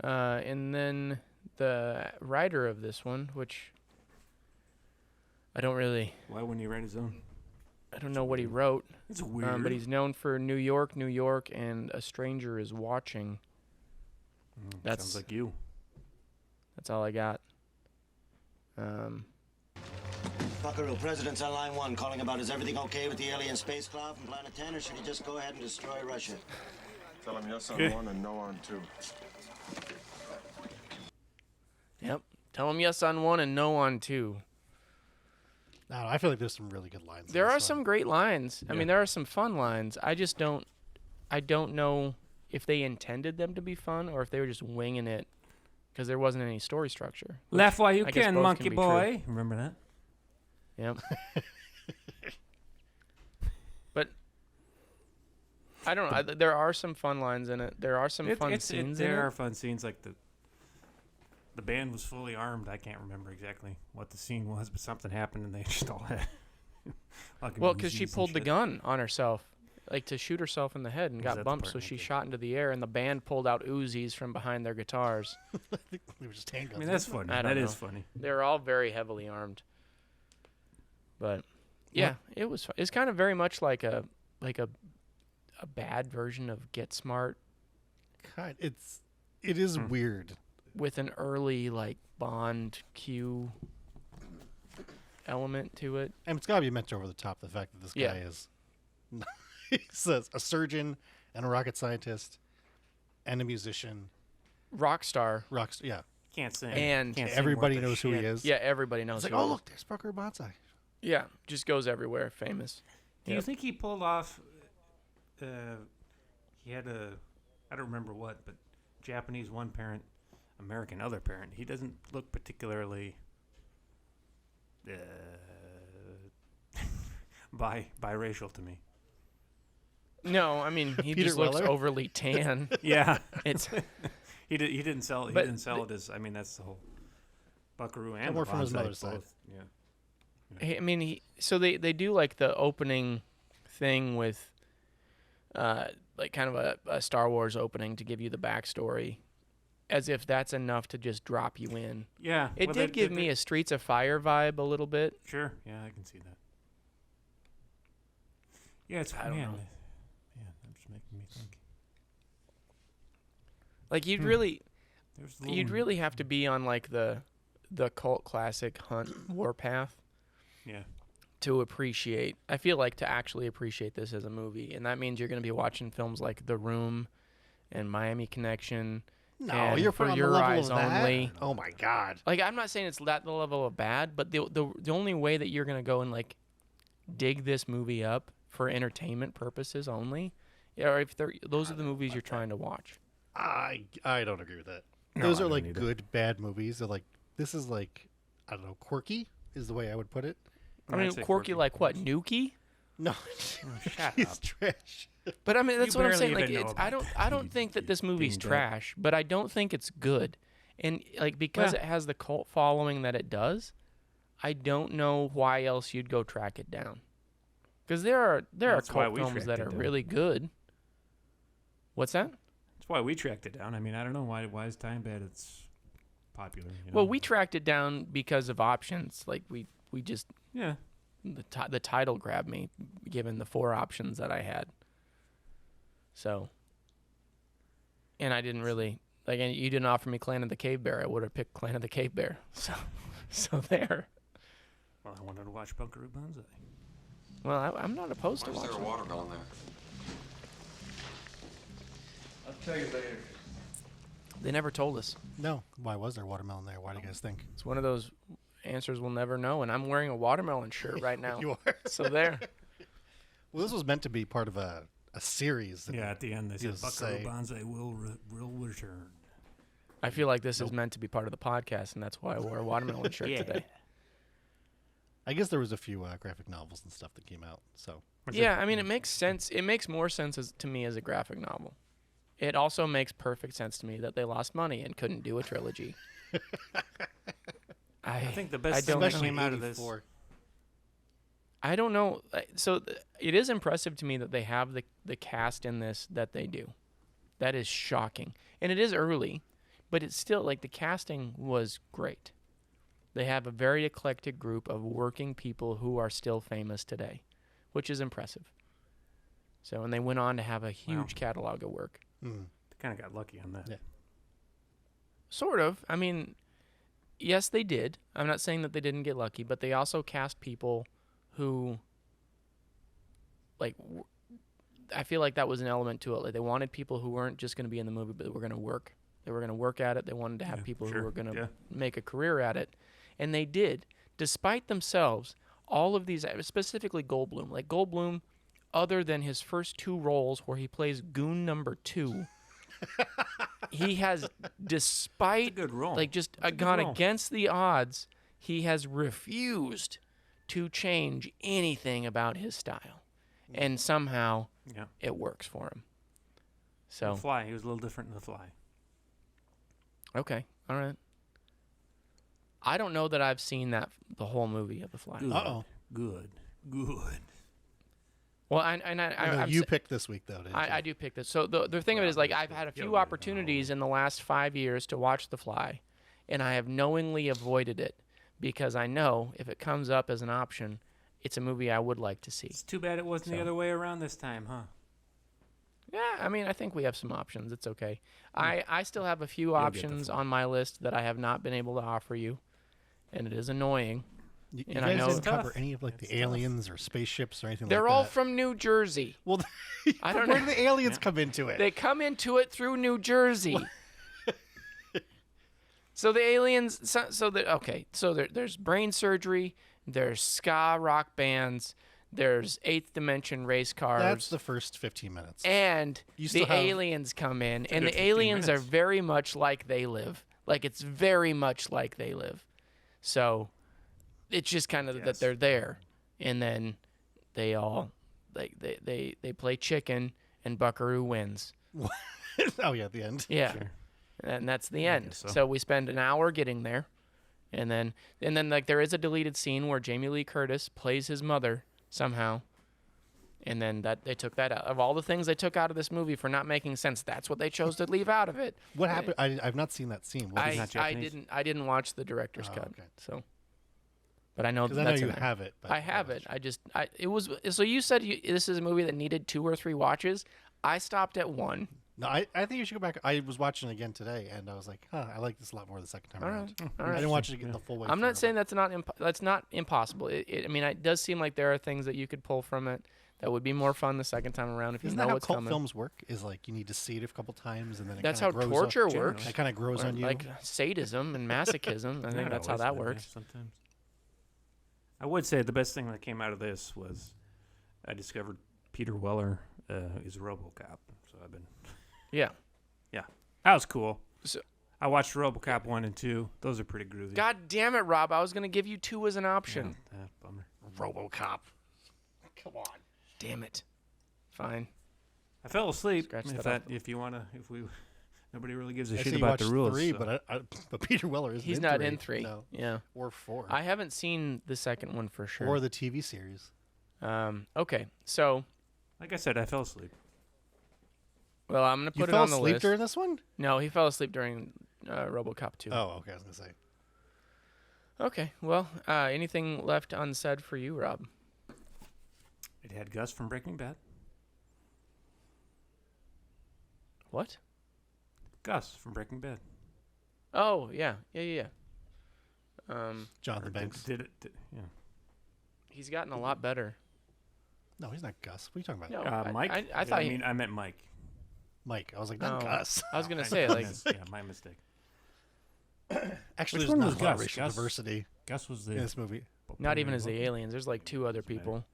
S2: And then the writer of this one, which I don't really,
S3: Why wouldn't he write his own?
S2: I don't know what he wrote,
S3: It's weird.
S2: but he's known for New York, and A Stranger Is Watching.
S3: Sounds like you.
S2: That's all I got.
S6: Buckaroo, President's on line 1, calling about is everything okay with the alien spacecraft from Planet 10, or should he just go ahead and destroy Russia?
S5: Tell him yes on 1 and no on 2.
S2: Yep. Tell him yes on 1 and no on 2.
S4: No, I feel like there's some really good lines. in
S2: There
S4: this
S2: are
S4: one.
S2: some great lines. I mean, there are some fun lines. I don't know if they intended them to be fun or if they were just winging it because there wasn't any story structure.
S3: Laugh while you
S2: I guess
S3: can,
S2: both
S3: monkey
S2: can be
S3: boy. Remember that?
S2: Yep. But I don't know. There are some fun lines in it. There are some fun scenes in it.
S3: There are fun scenes, like the band was fully armed. I can't remember exactly what the scene was, but something happened and they just all had.
S2: Well, because she pulled the gun on herself, like to shoot herself in the head, and
S3: Was that
S2: got
S3: the
S2: bumped,
S3: part?
S2: so she
S3: Okay.
S2: shot into the air, and the band pulled out Uzis from behind their guitars.
S4: They were just handguns.
S3: I mean, that's funny.
S2: I don't
S3: That is
S2: know.
S3: funny.
S2: They were all very heavily armed. But yeah, it was. It's kind of very much like a bad version of Get Smart
S4: It is weird.
S2: with an early like Bond Q element to it.
S4: And it's got to be meant to over the top the fact that this
S2: Yeah.
S4: guy is he's a surgeon and a rocket scientist and a musician.
S2: Rockstar,
S4: Yeah.
S3: Can't sing.
S2: And
S3: Can't sing
S4: Everybody
S3: worth a
S4: knows who he
S3: shit.
S4: is.
S2: yeah, everybody knows.
S4: It's like,
S2: who
S4: oh,
S2: it is.
S4: look, there's Buckaroo Banzai.
S2: Yeah, just goes everywhere, famous.
S3: Do you
S2: Yep.
S3: think he pulled off? He had I don't remember what, but Japanese one parent, American other parent. He doesn't look particularly biracial to me.
S2: No, I mean he
S4: Peter
S2: just looks
S4: Weller?
S2: overly tan.
S3: Yeah,
S2: It's
S3: he didn't sell. He
S2: But
S3: didn't sell it as. I mean, that's the whole Buckaroo and
S4: more
S3: the
S4: from his
S3: Banzai
S4: mother's side.
S3: both. Yeah.
S2: I mean so they do like the opening thing with like kind of a Star Wars opening to give you the backstory, as if that's enough to just drop you in.
S3: Yeah.
S2: It
S3: well,
S2: did give me a Streets of Fire vibe a little bit.
S3: Sure. Yeah, I can see that. Yeah, it's
S2: I don't know.
S3: Yeah, that's making me think.
S2: Like you'd really have to be on like the cult classic Hunt Warpath
S3: Yeah.
S2: to appreciate. I feel like to actually appreciate this as a movie, and that means you're going to be watching films like The Room and Miami Connection.
S4: No,
S2: and
S4: you're
S2: For
S4: from
S2: Your
S4: the level
S2: Eyes
S4: of that?
S2: Only.
S4: Oh my God.
S2: Like I'm not saying it's that the level of bad, but the only way that you're going to go and like dig this movie up for entertainment purposes only, or if those are the movies you're trying to watch.
S4: I don't agree with that.
S3: No,
S4: Those
S3: I
S4: are
S3: don't
S4: like
S3: either.
S4: good bad movies. They're like this is like I don't know, quirky is the way I would put it.
S2: I mean,
S3: I'd say
S2: quirky like what?
S3: yes.
S2: Nuki?
S4: No,
S3: Shut
S4: he's
S3: up.
S4: trash.
S2: But I mean, that's
S3: You
S2: what I'm
S3: barely
S2: saying. Like,
S3: even know
S2: it's,
S3: about
S2: I don't think that this movie's
S3: being dead.
S2: trash, but I don't think it's good. And like because
S3: Well-
S2: it has the cult following that it does, I don't know why else you'd go track it down. Because there are
S3: That's why
S2: cult
S3: we
S2: films
S3: tracked
S2: that
S3: it
S2: are
S3: down.
S2: really good. What's that?
S3: That's why we tracked it down. I mean, I don't know why is Time Bad it's popular. You know?
S2: Well, we tracked it down because of options. Like we just
S3: yeah.
S2: the title grabbed me, given the 4 options that I had. So, and I didn't really like. And you didn't offer me Clan of the Cave Bear. I would have picked Clan of the Cave Bear. So there.
S3: Well, I wanted to watch Buckaroo Banzai.
S2: Well, I'm not opposed to
S5: Why is there
S2: watching.
S5: a watermelon there?
S7: I'll tell you later.
S2: They never told us.
S4: No, why was there watermelon there? Why do you guys think?
S2: It's one of those answers we'll never know. And I'm wearing a watermelon shirt right now.
S4: You are.
S2: So there.
S4: Well, this was meant to be part of a series. that
S3: Yeah, at the end they said
S4: Just
S3: Buckaroo
S4: say-
S3: Banzai will return.
S2: I feel like this is meant to be part of the podcast, and that's why I wore a watermelon shirt today.
S4: I guess there was a few graphic novels and stuff that came out. So
S2: Yeah, I mean, it makes sense. It makes more sense to me as a graphic novel. It also makes perfect sense to me that they lost money and couldn't do a trilogy. I
S3: think the best
S2: don't
S3: thing that
S2: know.
S3: came out of this.
S2: I don't know. So it is impressive to me that they have the cast in this that they do. That is shocking. And it is early, but it's still like the casting was great. They have a very eclectic group of working people who are still famous today, which is impressive. So, and they went on to have a huge catalog of work.
S4: Mm.
S3: They kind of got lucky on that.
S4: Yeah.
S2: Sort of. I mean, yes, they did. I'm not saying that they didn't get lucky, but they also cast people who, like, I feel like that was an element to it. Like, they wanted people who weren't just going to be in the movie, but were going to work. They were going to work at it. They wanted to have
S3: Yeah,
S2: people
S3: sure.
S2: who were going to
S3: Yeah.
S2: make a career at it. And they did. Despite themselves, all of these, specifically Goldblum, like Goldblum, other than his first 2 roles where he plays goon number 2, he has, despite,
S3: good role.
S2: like, just
S3: That's a good
S2: gone
S3: role.
S2: against the odds, he has refused to change anything about his style. And somehow
S3: Yeah.
S2: it works for him.
S3: The
S2: So,
S3: Fly. He was a little different in The Fly.
S2: okay, all right. I don't know that I've seen the whole movie of The Fly.
S3: Good.
S4: Uh-oh.
S3: Good.
S2: Well,
S4: I know
S2: I'm
S4: you
S2: s-
S4: picked this week though. Didn't
S2: I
S4: you?
S2: do pick this. So the thing of it is, like, I've had a
S3: You'll
S2: few
S3: get it.
S2: opportunities in the last 5 years to watch The Fly, and I have knowingly avoided it because I know if it comes up as an option, it's a movie I would like to see.
S3: It's too bad it wasn't the
S2: So.
S3: other way around this time, huh?
S2: Yeah, I mean, I think we have some options. It's okay. I still have a few
S3: get the
S2: options on my list that I have not been able to offer you, and it is annoying.
S4: You
S2: and I
S4: guys
S2: know-
S4: didn't
S3: It's
S4: cover
S3: tough.
S4: any of like
S3: It's
S4: the aliens or spaceships or anything
S2: They're
S4: like
S2: all
S4: that.
S2: from New Jersey.
S4: Well,
S2: I don't
S4: where
S2: know.
S4: do the aliens come into it?
S2: They come into it through New Jersey. So the aliens, there's brain surgery, there's ska rock bands, there's Eighth Dimension race cars,
S4: That's the first 15 minutes.
S2: and
S4: You
S2: the
S4: still have-
S2: aliens come in, and
S3: good
S2: the
S3: 15
S2: aliens are
S3: minutes.
S2: very much like They Live. Like, it's very much like They Live. So it's just kind of that
S3: Yes.
S2: they're there, and then they all they play chicken, and Buckaroo wins.
S4: Oh yeah, at the end.
S2: Yeah.
S3: Sure.
S2: And that's the end.
S3: guess
S2: So.
S3: so.
S2: We spend an hour getting there, and then like there is a deleted scene where Jamie Lee Curtis plays his mother somehow, and then that they took that out of all the things they took out of this movie for not making sense. That's what they chose to leave out of it.
S4: What happened? I've not seen that scene. What is
S3: not
S2: I
S3: Japanese?
S2: didn't watch the director's
S4: Oh,
S2: cut.
S4: okay.
S2: So, but I know
S4: Because I
S2: that's
S4: know
S2: in
S4: you
S2: there.
S4: have it. But
S2: I have it. It was so you said this is a movie that needed 2 or 3 watches. I stopped at 1.
S4: No, I think you should go back. I was watching it again today, and I was like, I like this a lot more the second time around.
S2: All
S4: I
S2: right.
S4: didn't watch it again the full way.
S2: I'm not
S4: through,
S2: saying
S4: but-
S2: that's not impossible. I mean, it does seem like there are things that you could pull from it that would be more fun the second time around if
S4: Isn't
S2: you
S4: that
S2: know
S4: how
S2: what's
S4: cult
S2: coming.
S4: films work? Is like you need to see it a couple times, and then it
S2: That's how
S4: kinda grows
S2: torture
S4: up.
S2: works.
S4: It kind of grows
S2: Or
S4: on you.
S2: like sadism and masochism. I think
S3: Not
S2: that's how
S3: always,
S2: that
S3: but yeah,
S2: works.
S3: sometimes. I would say the best thing that came out of this was I discovered Peter Weller is RoboCop, so I've been.
S2: Yeah.
S3: Yeah, that was cool.
S2: So,
S3: I watched RoboCop 1 and 2. Those are pretty groovy.
S2: God damn it, Rob! I was gonna give you 2 as an option.
S3: Yeah, bummer.
S4: RoboCop. Come on.
S2: Damn it. Fine.
S3: I fell asleep.
S2: Scratch that off.
S3: Nobody really gives a
S4: I
S3: shit
S4: see you
S3: about the
S4: watched
S3: rules.
S4: 3,
S3: so.
S4: but Peter Weller isn't
S2: He's
S4: in
S2: not
S4: 3.
S2: in 3.
S4: No.
S2: Yeah.
S4: Or 4.
S2: I haven't seen the second one for sure.
S4: Or the TV series.
S2: Okay, so
S3: Like I said, I fell asleep.
S2: well, I'm gonna
S4: You
S2: put it
S4: fell
S2: on the
S4: asleep
S2: list.
S4: during this one?
S2: No, he fell asleep during RoboCop 2.
S4: Oh, okay. I was going to say.
S2: Okay, well, anything left unsaid for you, Rob?
S3: It had Gus from Breaking Bad.
S2: What?
S3: Gus from Breaking Bad.
S2: Oh, yeah.
S4: Jonathan
S3: Or
S4: Banks.
S3: Did, yeah.
S2: He's gotten a lot better.
S4: No, he's not Gus. What are you talking about?
S2: No,
S3: Mike?
S2: I thought
S3: I meant Mike.
S4: Mike. I was like, not
S2: No.
S4: Gus.
S2: I was gonna say like
S3: Yeah, my mistake.
S4: Actually,
S3: Which
S4: there's
S3: one
S4: not
S3: was
S4: a lot of
S3: Gus?
S4: racial
S3: Gus?
S4: diversity
S3: Gus was the.
S4: in this movie.
S2: not even as the aliens. There's like 2 other people.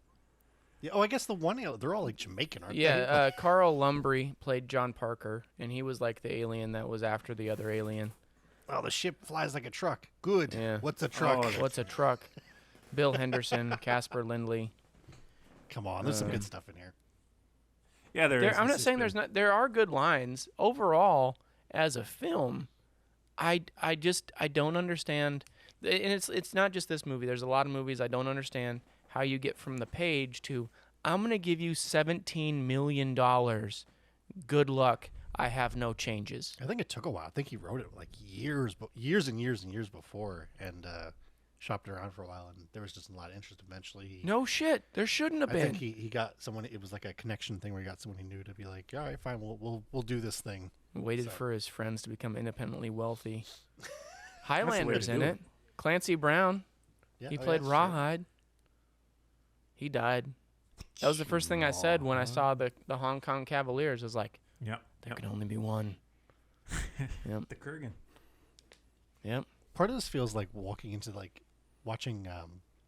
S4: Yeah. Oh, I guess the one, they're all like Jamaican, aren't they?
S2: Yeah, Carl Lumbly played John Parker, and he was like the alien that was after the other alien.
S4: Oh, the ship flies like a truck. Good.
S2: Yeah.
S4: What's a truck?
S3: Oh,
S2: What's a truck? Bill Henderson, Casper Lindley.
S4: Come on, there's some good stuff in here.
S3: Yeah, there is.
S2: I'm
S3: This
S2: not
S3: has
S2: saying
S3: been-
S2: there's not. There are good lines overall as a film. I don't understand, and it's not just this movie. There's a lot of movies I don't understand how you get from the page to I'm gonna give you $17 million. Good luck. I have no changes.
S4: I think it took a while. I think he wrote it like years and years before, and shopped it around for a while. And there was just a lot of interest. Eventually,
S2: No shit. There shouldn't have
S4: I
S2: been.
S4: think he got someone. It was like a connection thing where he got someone he knew to be like, all right, fine, we'll do this thing.
S2: Waited
S4: So-
S2: for his friends to become independently wealthy.
S3: the way
S2: Highlander's
S3: to
S2: in
S3: do
S2: it.
S3: it.
S2: Clancy Brown.
S4: Yeah,
S2: He
S4: oh,
S2: played
S4: yeah, sure.
S2: Rawhide. He died. That was the first thing I said when I saw the Hong Kong Cavaliers. I was like,
S3: Yep.
S2: there can only be one. Yep.
S3: The Kurgan.
S2: Yep.
S4: Part of this feels like walking into like watching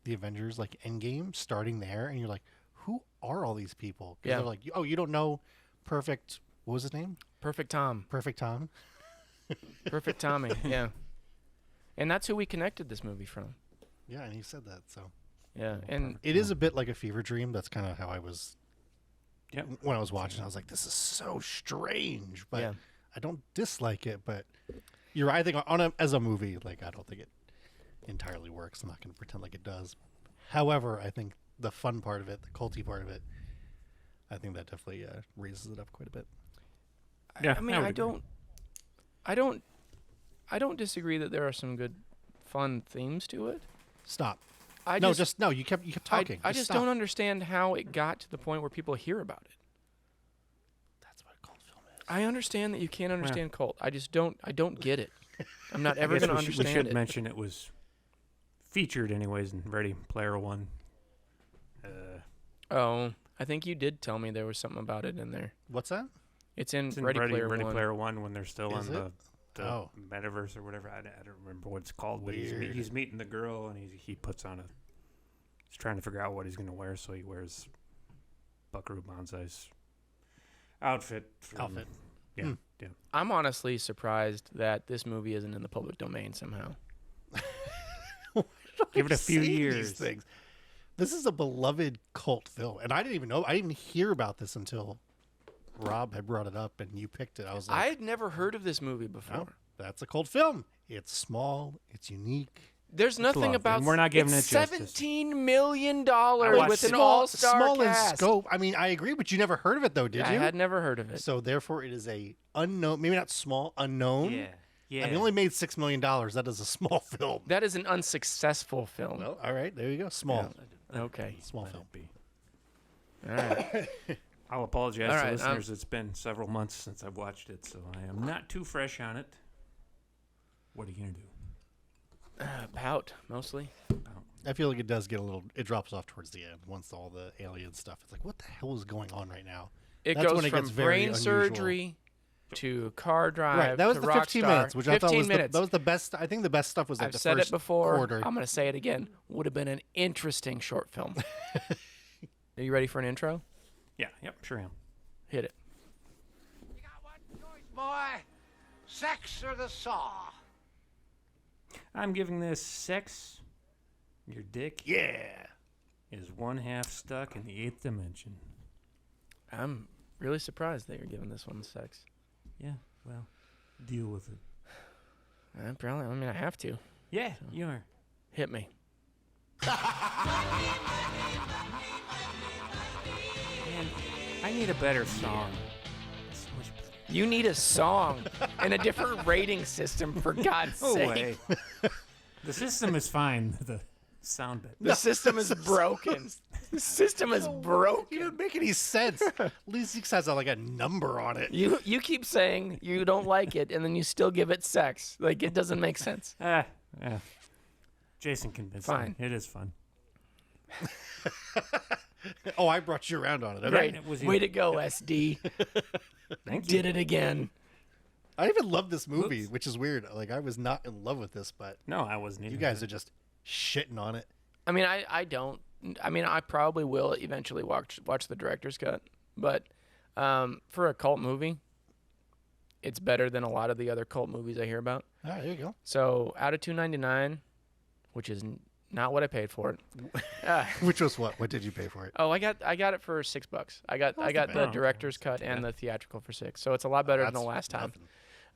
S4: the Avengers like Endgame, starting there, and you're like, who are all these people? 'Cause
S2: Yeah.
S4: they're like, oh, you don't know Perfect. What was his name?
S2: Perfect Tom.
S4: Perfect Tom.
S2: Perfect Tommy. Yeah. And that's who we connected this movie from.
S4: Yeah, and he said that. So
S2: Yeah. And
S4: it is a bit like a fever dream. That's kind of how I was.
S3: Yep.
S4: When I was watching, I was like, this is so strange, but
S2: Yeah.
S4: I don't dislike it. But you're right. I think as a movie, like I don't think it entirely works. I'm not going to pretend like it does. However, I think the fun part of it, the culty part of it, I think that definitely raises it up quite a bit.
S3: Yeah,
S2: I mean,
S3: would
S2: I
S3: agree.
S2: don't disagree that there are some good fun themes to it.
S4: Stop.
S2: I
S4: No,
S2: just
S4: you kept talking.
S2: I just
S4: stop.
S2: don't understand how it got to the point where people hear about it.
S4: That's what a cult film is.
S2: I understand that you can't understand cult. I just don't get it. I'm not
S3: I
S2: ever
S3: guess
S2: going to
S3: we
S2: understand
S3: should
S2: it.
S3: mention it was featured anyways in Ready Player One.
S2: Oh, I think you did tell me there was something about it in there.
S4: What's that?
S2: It's in
S3: It's in
S2: Ready Player
S3: Ready
S2: One.
S3: Player One when they're still
S4: Is
S3: in
S4: it?
S3: the
S4: Oh.
S3: metaverse or whatever. I don't remember what it's called, but
S4: Weird.
S3: he's meeting the girl and he puts on he's trying to figure out what he's going to wear, so he wears Buckaroo Banzai's outfit. Yeah,
S4: Hmm.
S3: yeah.
S2: I'm honestly surprised that this movie isn't in the public domain somehow.
S3: Give it a
S4: I
S3: few
S4: say these
S3: years.
S4: things? This is a beloved cult film, and I didn't even know. I didn't even hear about this until Rob had brought it up, and you picked it. I was like,
S2: I had never heard of this movie before.
S4: oh, that's a cult film. It's small. It's unique.
S2: There's nothing
S3: loved,
S2: about.
S3: and we're not giving
S2: it's
S3: it justice.
S2: $17 million
S3: watched
S2: with an
S3: it.
S2: all-star
S4: small
S2: cast.
S4: in scope. I mean, I agree, but you never heard of it, though, did
S2: I
S4: you?
S2: had never heard of it.
S4: So therefore, it is a unknown. Maybe not small, unknown.
S3: Yeah.
S4: I mean, only made $6 million. That is a small film.
S2: That is an unsuccessful film.
S4: Well, all right, there you go. Small,
S2: Okay.
S4: small
S3: Let
S4: film.
S3: it be.
S2: All right.
S3: I'll apologize
S2: All
S3: to
S2: right,
S3: listeners. It's been several months since I've watched it, so I am not too fresh on it. What are you going to do?
S2: Pout, mostly.
S4: I feel like it does get a little. It drops off towards the end once all the alien stuff. It's like, what the hell is going on right now?
S2: It
S4: That's
S2: goes
S4: when it
S2: from
S4: gets very
S2: brain
S4: unusual.
S2: surgery to car drive.
S4: Right, that was
S2: to
S4: the 15
S2: Rockstar.
S4: minutes, which I thought
S2: 15
S4: was
S2: minutes.
S4: that was the best. I think the best stuff was like
S2: I've
S4: the
S2: said
S4: first
S2: it before.
S4: quarter.
S2: I'm going to say it again. Would have been an interesting short film. Are you ready for an intro?
S3: Yeah, yep, sure am.
S2: Hit it.
S8: You got one choice, boy. Sex or the saw?
S3: I'm giving this sex. Your dick
S4: Yeah.
S3: is one half stuck in the 8th dimension.
S2: I'm really surprised that you're giving this one sex.
S3: Yeah, well, deal with it.
S2: I have to.
S3: Yeah, you are.
S2: Hit me.
S3: Man, I need a better song. So much
S2: You need a song and a different rating system, for God's
S3: No
S2: sake.
S3: way. The system is fine. The sound bit.
S2: The system is broken. The system is
S4: It
S2: broken.
S4: doesn't make any sense. At least it has like a number on it.
S2: You keep saying you don't like it, and then you still give it sex. Like, it doesn't make sense.
S3: Yeah. Jason convinced
S2: Fine.
S3: me. It is fun.
S4: Oh, I brought you around on it. Okay.
S2: Great.
S3: It was
S2: Way
S3: you.
S2: to go, SD.
S3: Thank
S2: Did it again.
S4: I even love this movie,
S3: Oops.
S4: which is weird. Like, I was not in love with this, but
S3: No, I wasn't either.
S4: you guys are just shitting on it.
S2: I mean, I don't. I mean, I probably will eventually watch the director's cut, but for a cult movie, it's better than a lot of the other cult movies I hear about.
S4: All right, there you go.
S2: So out of $2.99, which is not what I paid for it.
S4: Which was what? What did you pay for it?
S2: Oh, I got it for $6. I got
S4: not
S2: the
S4: bad.
S2: director's cut and the theatrical for $6. So it's a lot better than the
S4: That's
S2: last time.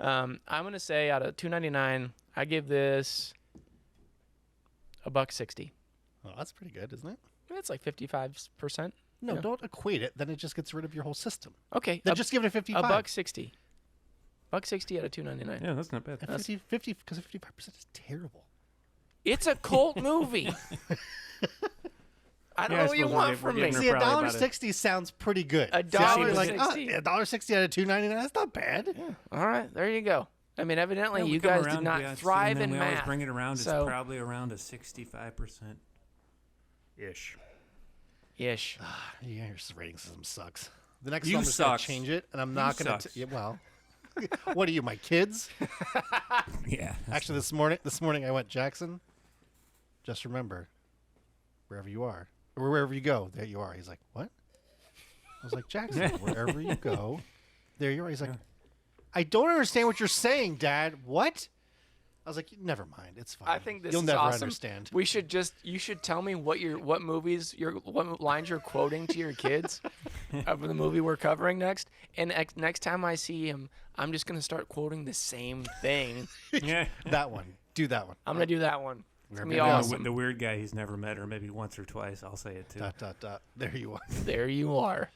S4: nothing.
S2: I'm gonna say out of $2.99, I give this $1.60.
S4: Oh, that's pretty good, isn't it?
S2: It's like 55%.
S4: No,
S2: Yeah.
S4: don't equate it. Then it just gets rid of your whole system.
S2: Okay,
S4: Then just give it a 55.
S2: $1.60. $1.60 out of $2.99.
S3: Yeah, that's not bad.
S4: 50, because 55% is terrible.
S2: It's a cult movie. I don't
S3: Yeah, I
S2: know what you
S3: suppose
S2: want
S3: we're
S2: from me.
S3: getting
S4: See,
S3: probably
S4: $1.60 sounds pretty good.
S2: $1.60.
S4: $1.60 out of $2.99. That's not bad.
S2: All right, there you go. I mean, evidently
S3: Yeah, we
S2: you
S3: come
S2: guys
S3: around,
S2: did not
S3: yeah,
S2: thrive
S3: and then
S2: in
S3: we
S2: math.
S3: always bring it around.
S2: so,
S3: It's probably around a 65% ish.
S2: ish.
S4: Yeah, your rating system sucks. The next
S3: You
S4: one I'm just going
S3: sucks.
S4: to change it, and I'm
S3: You
S4: not going
S3: sucks.
S4: to. Yeah, well, what are you, my kids?
S3: Yeah.
S4: Actually, this morning I went, Jackson, just remember, wherever you are, or wherever you go, there you are. He's like, what? I was like, Jackson, wherever you go, there you are. He's like, I don't understand what you're saying, Dad. What? I was like, never mind. It's fine.
S2: I think this
S4: You'll
S2: is
S4: never
S2: awesome.
S4: understand.
S2: You should tell me what lines you're quoting to your kids of the movie we're covering next. And next time I see him, I'm just going to start quoting the same thing.
S3: Yeah.
S4: That one. Do that one.
S2: I'm going to do that one. It's going to be
S4: Wherever you go.
S2: awesome.
S3: The weird guy he's never met, or maybe once or twice. I'll say it too. ...
S4: There you are.
S2: There you are.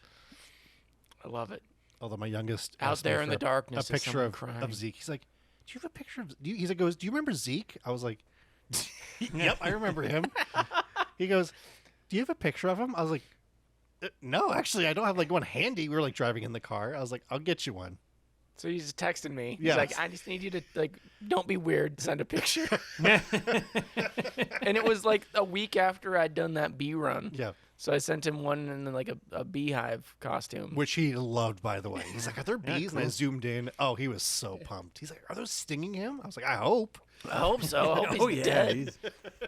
S2: I love it.
S4: Although my youngest
S2: Out
S4: asked me
S2: there in
S4: for
S2: the
S4: a
S2: darkness is
S4: picture
S2: someone
S4: of
S2: crying.
S4: Zeke. He's like, do you have a picture of? He goes, do you remember Zeke? I was like, yep, I remember him. He goes, do you have a picture of him? I was like, no, actually, I don't have like one handy. We were like driving in the car. I was like, I'll get you one.
S2: So he's texting me. He's
S4: Yes.
S2: like, I just need you to, like, don't be weird, send a picture. And it was like a week after I'd done that bee run.
S4: Yeah,
S2: So I sent him one in like a beehive costume.
S4: which he loved, by the way. He's like, are there bees? And I
S3: cool.
S4: zoomed in. Oh, he was so pumped. He's like, are those stinging him? I was like, I hope.
S2: I hope so. I hope he's
S3: Oh yeah,
S2: dead.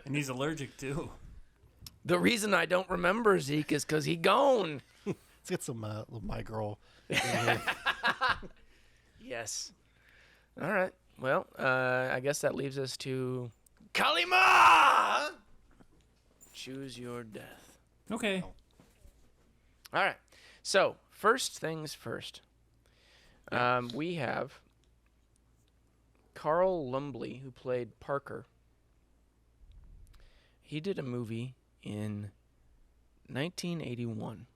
S3: and he's allergic too.
S2: The reason I don't remember Zeke is because he gone.
S4: Let's get some little My Girl. in here.
S2: Yes. All right. Well, I guess that leaves us to Kalima. Choose your death.
S3: Okay.
S2: All right. So first things first. We have Carl Lumbly, who played Parker. He did a movie in 1981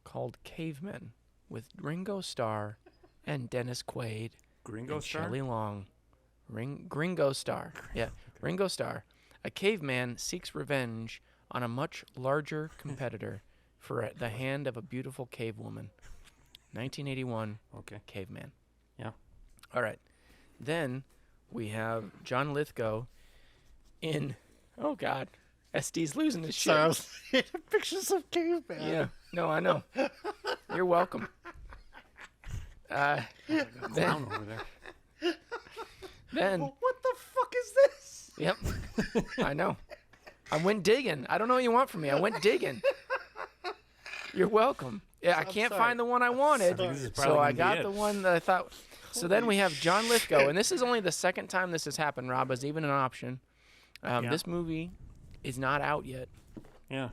S2: called Caveman with Ringo Starr and Dennis Quaid
S3: Gringo
S2: and
S3: Star.
S2: Shelley Long. Ringo Starr. Yeah, Ringo Starr. A caveman seeks revenge on a much larger competitor for the hand of a beautiful cave woman. 1981,
S3: Okay.
S2: Caveman.
S3: Yeah.
S2: All right. Then we have John Lithgow in, oh God, SD's losing his shit.
S4: Sorry, I was looking at pictures of Caveman.
S2: Yeah. No, I know. You're welcome.
S3: Clown over there.
S2: Then,
S4: What the fuck is this?
S2: yep, I know. I went digging. I don't know what you want from me. I went digging. You're welcome. Yeah, I
S4: I'm
S2: can't
S4: sorry.
S2: find the one I wanted,
S3: This is
S2: so
S3: probably
S2: I
S3: gonna
S2: got
S3: be
S2: the
S3: it.
S2: one that I thought. So then we have John Lithgow, and this is only the second time this has happened, Rob, as even an option.
S3: Yeah.
S2: This movie is not out yet.
S3: Yeah.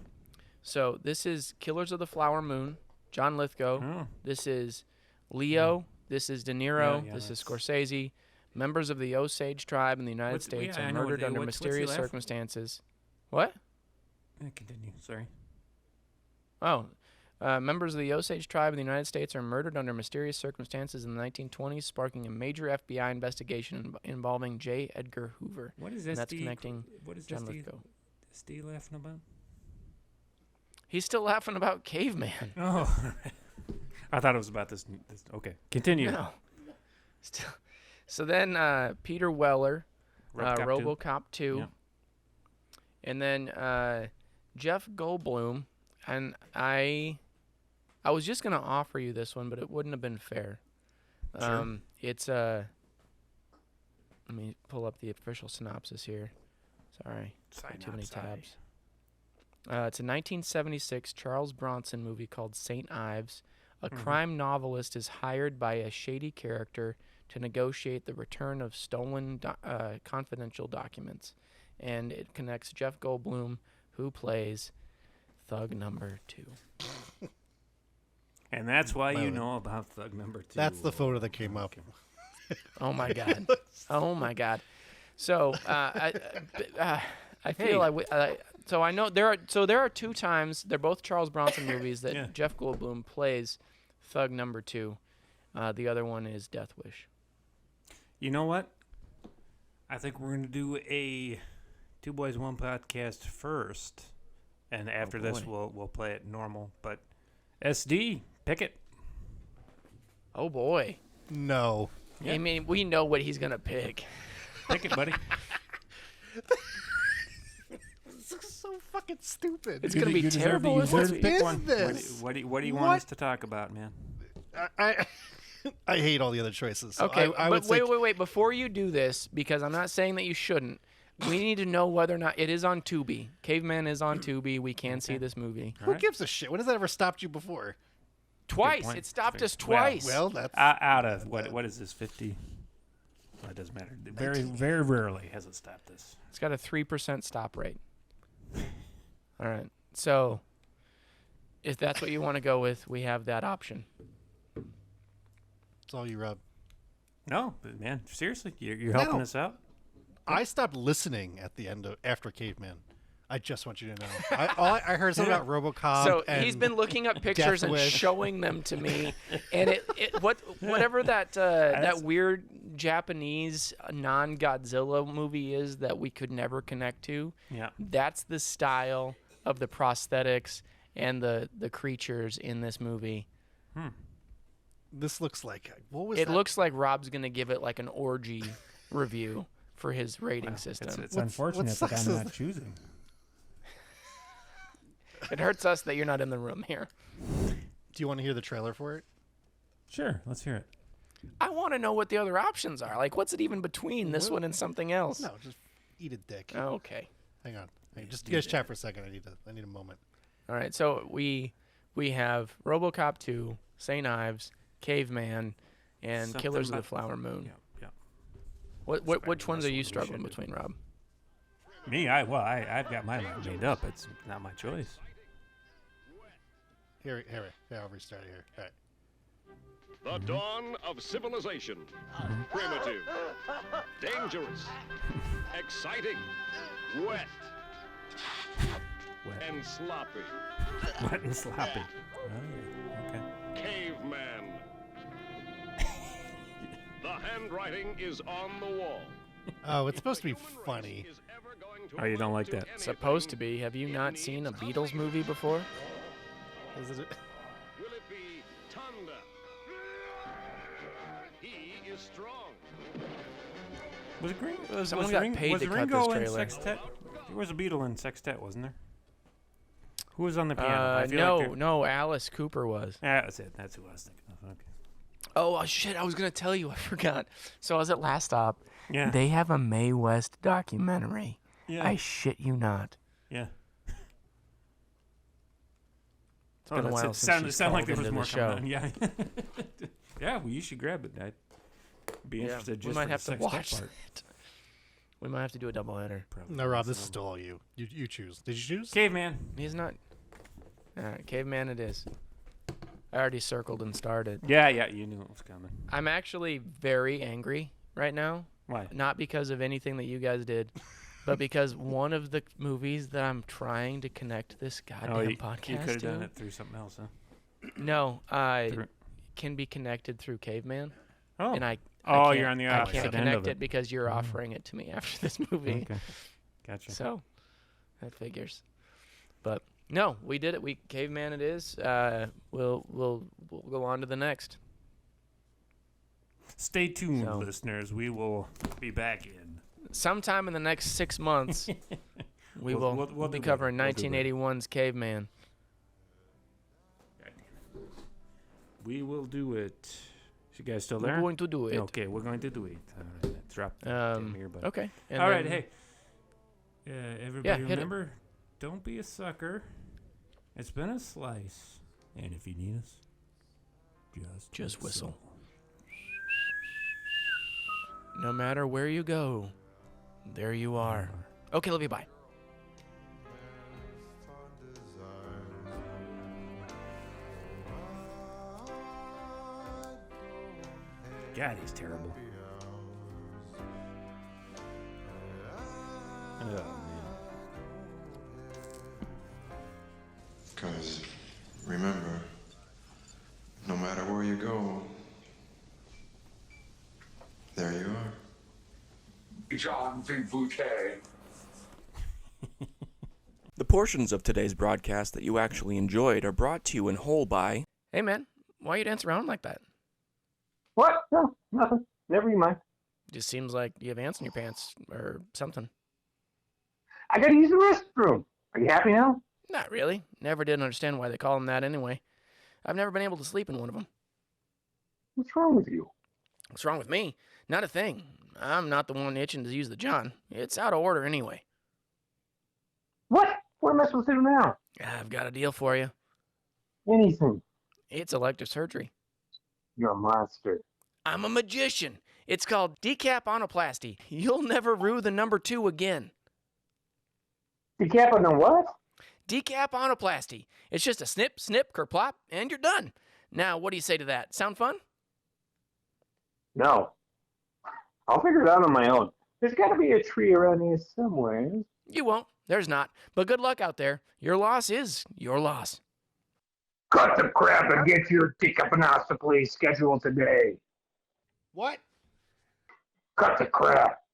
S2: So this is Killers of the Flower Moon, John Lithgow.
S3: Oh.
S2: This is Leo. This is De Niro.
S3: Yeah,
S2: this is
S3: that's-
S2: Scorsese. Members of the Osage tribe in the United
S3: What's-
S2: States
S3: yeah, I
S2: are
S3: know what
S2: murdered
S3: they-
S2: under
S3: what's he
S2: mysterious
S3: left?
S2: circumstances. What?
S3: Continue. Sorry.
S2: Oh. Members of the Osage tribe in the United States are murdered under mysterious circumstances in the 1920s, sparking a major FBI investigation involving J. Edgar Hoover.
S3: What is
S2: And that's
S3: SD
S2: connecting
S3: What is
S2: John
S3: SD
S2: Lithgow.
S3: SD laughing about?
S2: He's still laughing about Caveman.
S3: Oh. I thought it was about this. Okay. Continue.
S2: No. Still. So then Peter Weller,
S3: RoboCop 2.
S2: RoboCop 2.
S3: Yeah.
S2: And then Jeff Goldblum. And I was just going to offer you this one, but it wouldn't have been fair.
S3: Sure.
S2: It's let me pull up the official synopsis here. Sorry. Too many tabs. It's a 1976 Charles Bronson movie called St. Ives. A crime novelist is hired by a shady character to negotiate the return of stolen confidential documents. And it connects Jeff Goldblum, who plays Thug Number 2.
S3: And that's why
S4: By
S3: you
S4: the way,
S3: know about Thug Number 2.
S4: That's the photo that came up.
S2: Oh my God! Oh my God! So I feel so I know there are two times. They're both Charles Bronson movies that
S3: Yeah.
S2: Jeff Goldblum plays Thug Number 2. The other one is Death Wish.
S3: You know what? I think we're going to do a Two Boys One podcast first, and after this
S2: boy.
S3: we'll play it normal. But SD, pick it.
S2: Oh boy!
S4: No.
S2: I mean, we know what he's gonna pick.
S3: Pick it, buddy.
S4: This is so fucking stupid.
S2: It's gonna be terrible.
S3: You
S2: It's
S3: deserve
S2: gonna
S3: to
S2: be-
S3: pick
S4: is
S3: one.
S4: this?
S3: What do you
S4: What?
S3: want us to talk about, man?
S4: I hate all the other choices. So
S2: Okay,
S4: I would
S2: but
S4: say
S2: wait. Before you do this, because I'm not saying that you shouldn't, we need to know whether or not it is on Tubi. Caveman is on Tubi. We can see this movie.
S4: who gives a shit? When has that ever stopped you before?
S2: Twice.
S3: point.
S2: It stopped us
S3: Well,
S2: twice.
S4: Well, that's
S3: Out of what is this? 50? Well, it doesn't matter. Very rarely has it stopped this.
S2: It's got a 3% stop rate. All right. So if that's what you want to go with, we have that option.
S4: all you, Rob.
S3: No, but man, seriously, you're helping
S4: No.
S3: us out.
S4: I stopped listening at the end of after Caveman. I just want you to know. I heard something about RoboCop.
S2: So
S4: and
S2: he's been looking up pictures and
S4: Wish.
S2: showing them to me, and whatever that weird Japanese non-Godzilla movie is that we could never connect to.
S3: Yeah.
S2: That's the style of the prosthetics and the creatures in this movie.
S4: This looks like what was
S2: It
S4: that?
S2: looks like Rob's gonna give it like an orgy review for his rating system.
S3: It's
S4: What's-
S3: unfortunate
S4: what
S3: that
S4: sucks
S3: I'm
S4: is
S3: not
S4: that-
S3: choosing.
S2: It hurts us that you're not in the room here.
S4: Do you want to hear the trailer for it?
S3: Sure, let's hear it.
S2: I want to know what the other options are. Like, what's it even between this one and something else?
S4: No, just eat a dick.
S2: Okay.
S4: Hang on. Just you guys chat for a second. I need a moment.
S2: All right. So we have RoboCop 2, St. Ives, Caveman, and
S3: Something
S2: Killers of the
S3: about-
S2: Flower Moon.
S3: Yeah.
S2: Which ones are you
S3: That's what we
S2: struggling
S3: should do.
S2: between, Rob?
S3: Me, I've got my mind made up. It's not my choice.
S4: Here. I'll restart it here. All right.
S9: The dawn of civilization. Primitive. Dangerous. Exciting. Wet.
S3: Wet.
S9: And sloppy.
S3: Wet and sloppy. Oh, yeah. Okay.
S9: Caveman. The handwriting is on the wall.
S4: Oh, it's supposed to be funny.
S9: Is ever going to
S3: Oh, you don't
S9: amount
S3: like
S9: to
S3: that?
S9: anything.
S2: Supposed to be. Have you not seen a Beatles movie before?
S4: Is it?
S9: Will it be Tonda? He is strong.
S3: Was it Green? Was,
S2: Someone
S3: was
S2: got
S3: Ring,
S2: paid
S3: was
S2: to cut
S3: Ringo
S2: this
S3: in
S2: trailer.
S3: Sextet? There was a Beatle in Sextet, wasn't there? Who was on the piano? I feel like
S2: No. Alice Cooper was.
S3: Yeah, that's it. That's who I was thinking of. Okay.
S2: Oh shit! I was gonna tell you. I forgot. So I was at Last Stop.
S3: Yeah.
S2: They have a Mae West documentary.
S3: Yeah.
S2: I shit you not.
S3: Yeah.
S2: It's been a while since she's
S3: sound like
S2: called
S3: there was
S2: into
S3: more
S2: the
S3: coming
S2: show.
S3: on. Yeah. Yeah, well, you should grab it. I'd be interested just
S2: we might
S3: for
S2: have
S3: the
S2: to
S3: sex
S2: watch
S3: part.
S2: it. We might have to do a doubleheader.
S4: No, Rob, this is still all you. You choose. Did you choose?
S3: Caveman.
S2: He's not. All right, Caveman it is. I already circled and started.
S3: Yeah, you knew it was coming.
S2: I'm actually very angry right now.
S3: Why?
S2: Not because of anything that you guys did, but because one of the movies that I'm trying to connect this goddamn podcast
S3: You could have
S2: to.
S3: done it through something else, huh?
S2: No, can be connected through Caveman.
S3: Oh.
S2: And I
S3: you're on the
S2: I
S3: opposite
S2: can't
S3: end
S2: connect
S3: of
S2: it
S3: it.
S2: because you're offering it to me after this movie.
S3: Okay. Gotcha.
S2: So that figures. But no, we did it. We Caveman it is. We'll go on to the next.
S3: Stay tuned, listeners. We will be back in
S2: sometime in the next 6 months. We'll be covering 1981's Caveman.
S3: We will do it. You guys still there?
S2: We're going to do it.
S3: Okay, we're going to do it. All right, let's drop the earbud.
S2: Okay.
S3: All right, hey. Everybody remember, don't be a sucker. It's been a slice. And if you need us, just whistle.
S2: No matter where you go, there you are. Okay, love you, bye.
S3: God, he's terrible. Oh, man.
S5: Because remember, no matter where you go, there you are.
S7: John V. Bouquet.
S10: The portions of today's broadcast that you actually enjoyed are brought to you in whole by...
S2: Hey, man, why you dance around like that?
S11: What? No, nothing. Never mind.
S2: Just seems like you have ants in your pants or something.
S11: I gotta use the restroom. Are you happy now?
S2: Not really. Never did understand why they call them that anyway. I've never been able to sleep in one of them.
S11: What's wrong with you?
S2: What's wrong with me? Not a thing. I'm not the one itching to use the John. It's out of order anyway.
S11: What? What am I supposed to do now?
S2: I've got a deal for you.
S11: Anything.
S2: It's elective surgery.
S11: You're a monster.
S2: I'm a magician. It's called decaponoplasty. You'll never rue the number 2 again.
S11: Decap on the what?
S2: Decaponoplasty. It's just a snip, snip, kerplop, and you're done. Now, what do you say to that? Sound fun?
S11: No. I'll figure it out on my own. There's got to be a tree around here somewhere.
S2: You won't. There's not. But good luck out there. Your loss is your loss.
S11: Cut the crap and get your decaponoplasty scheduled today.
S4: What?
S11: Cut the crap.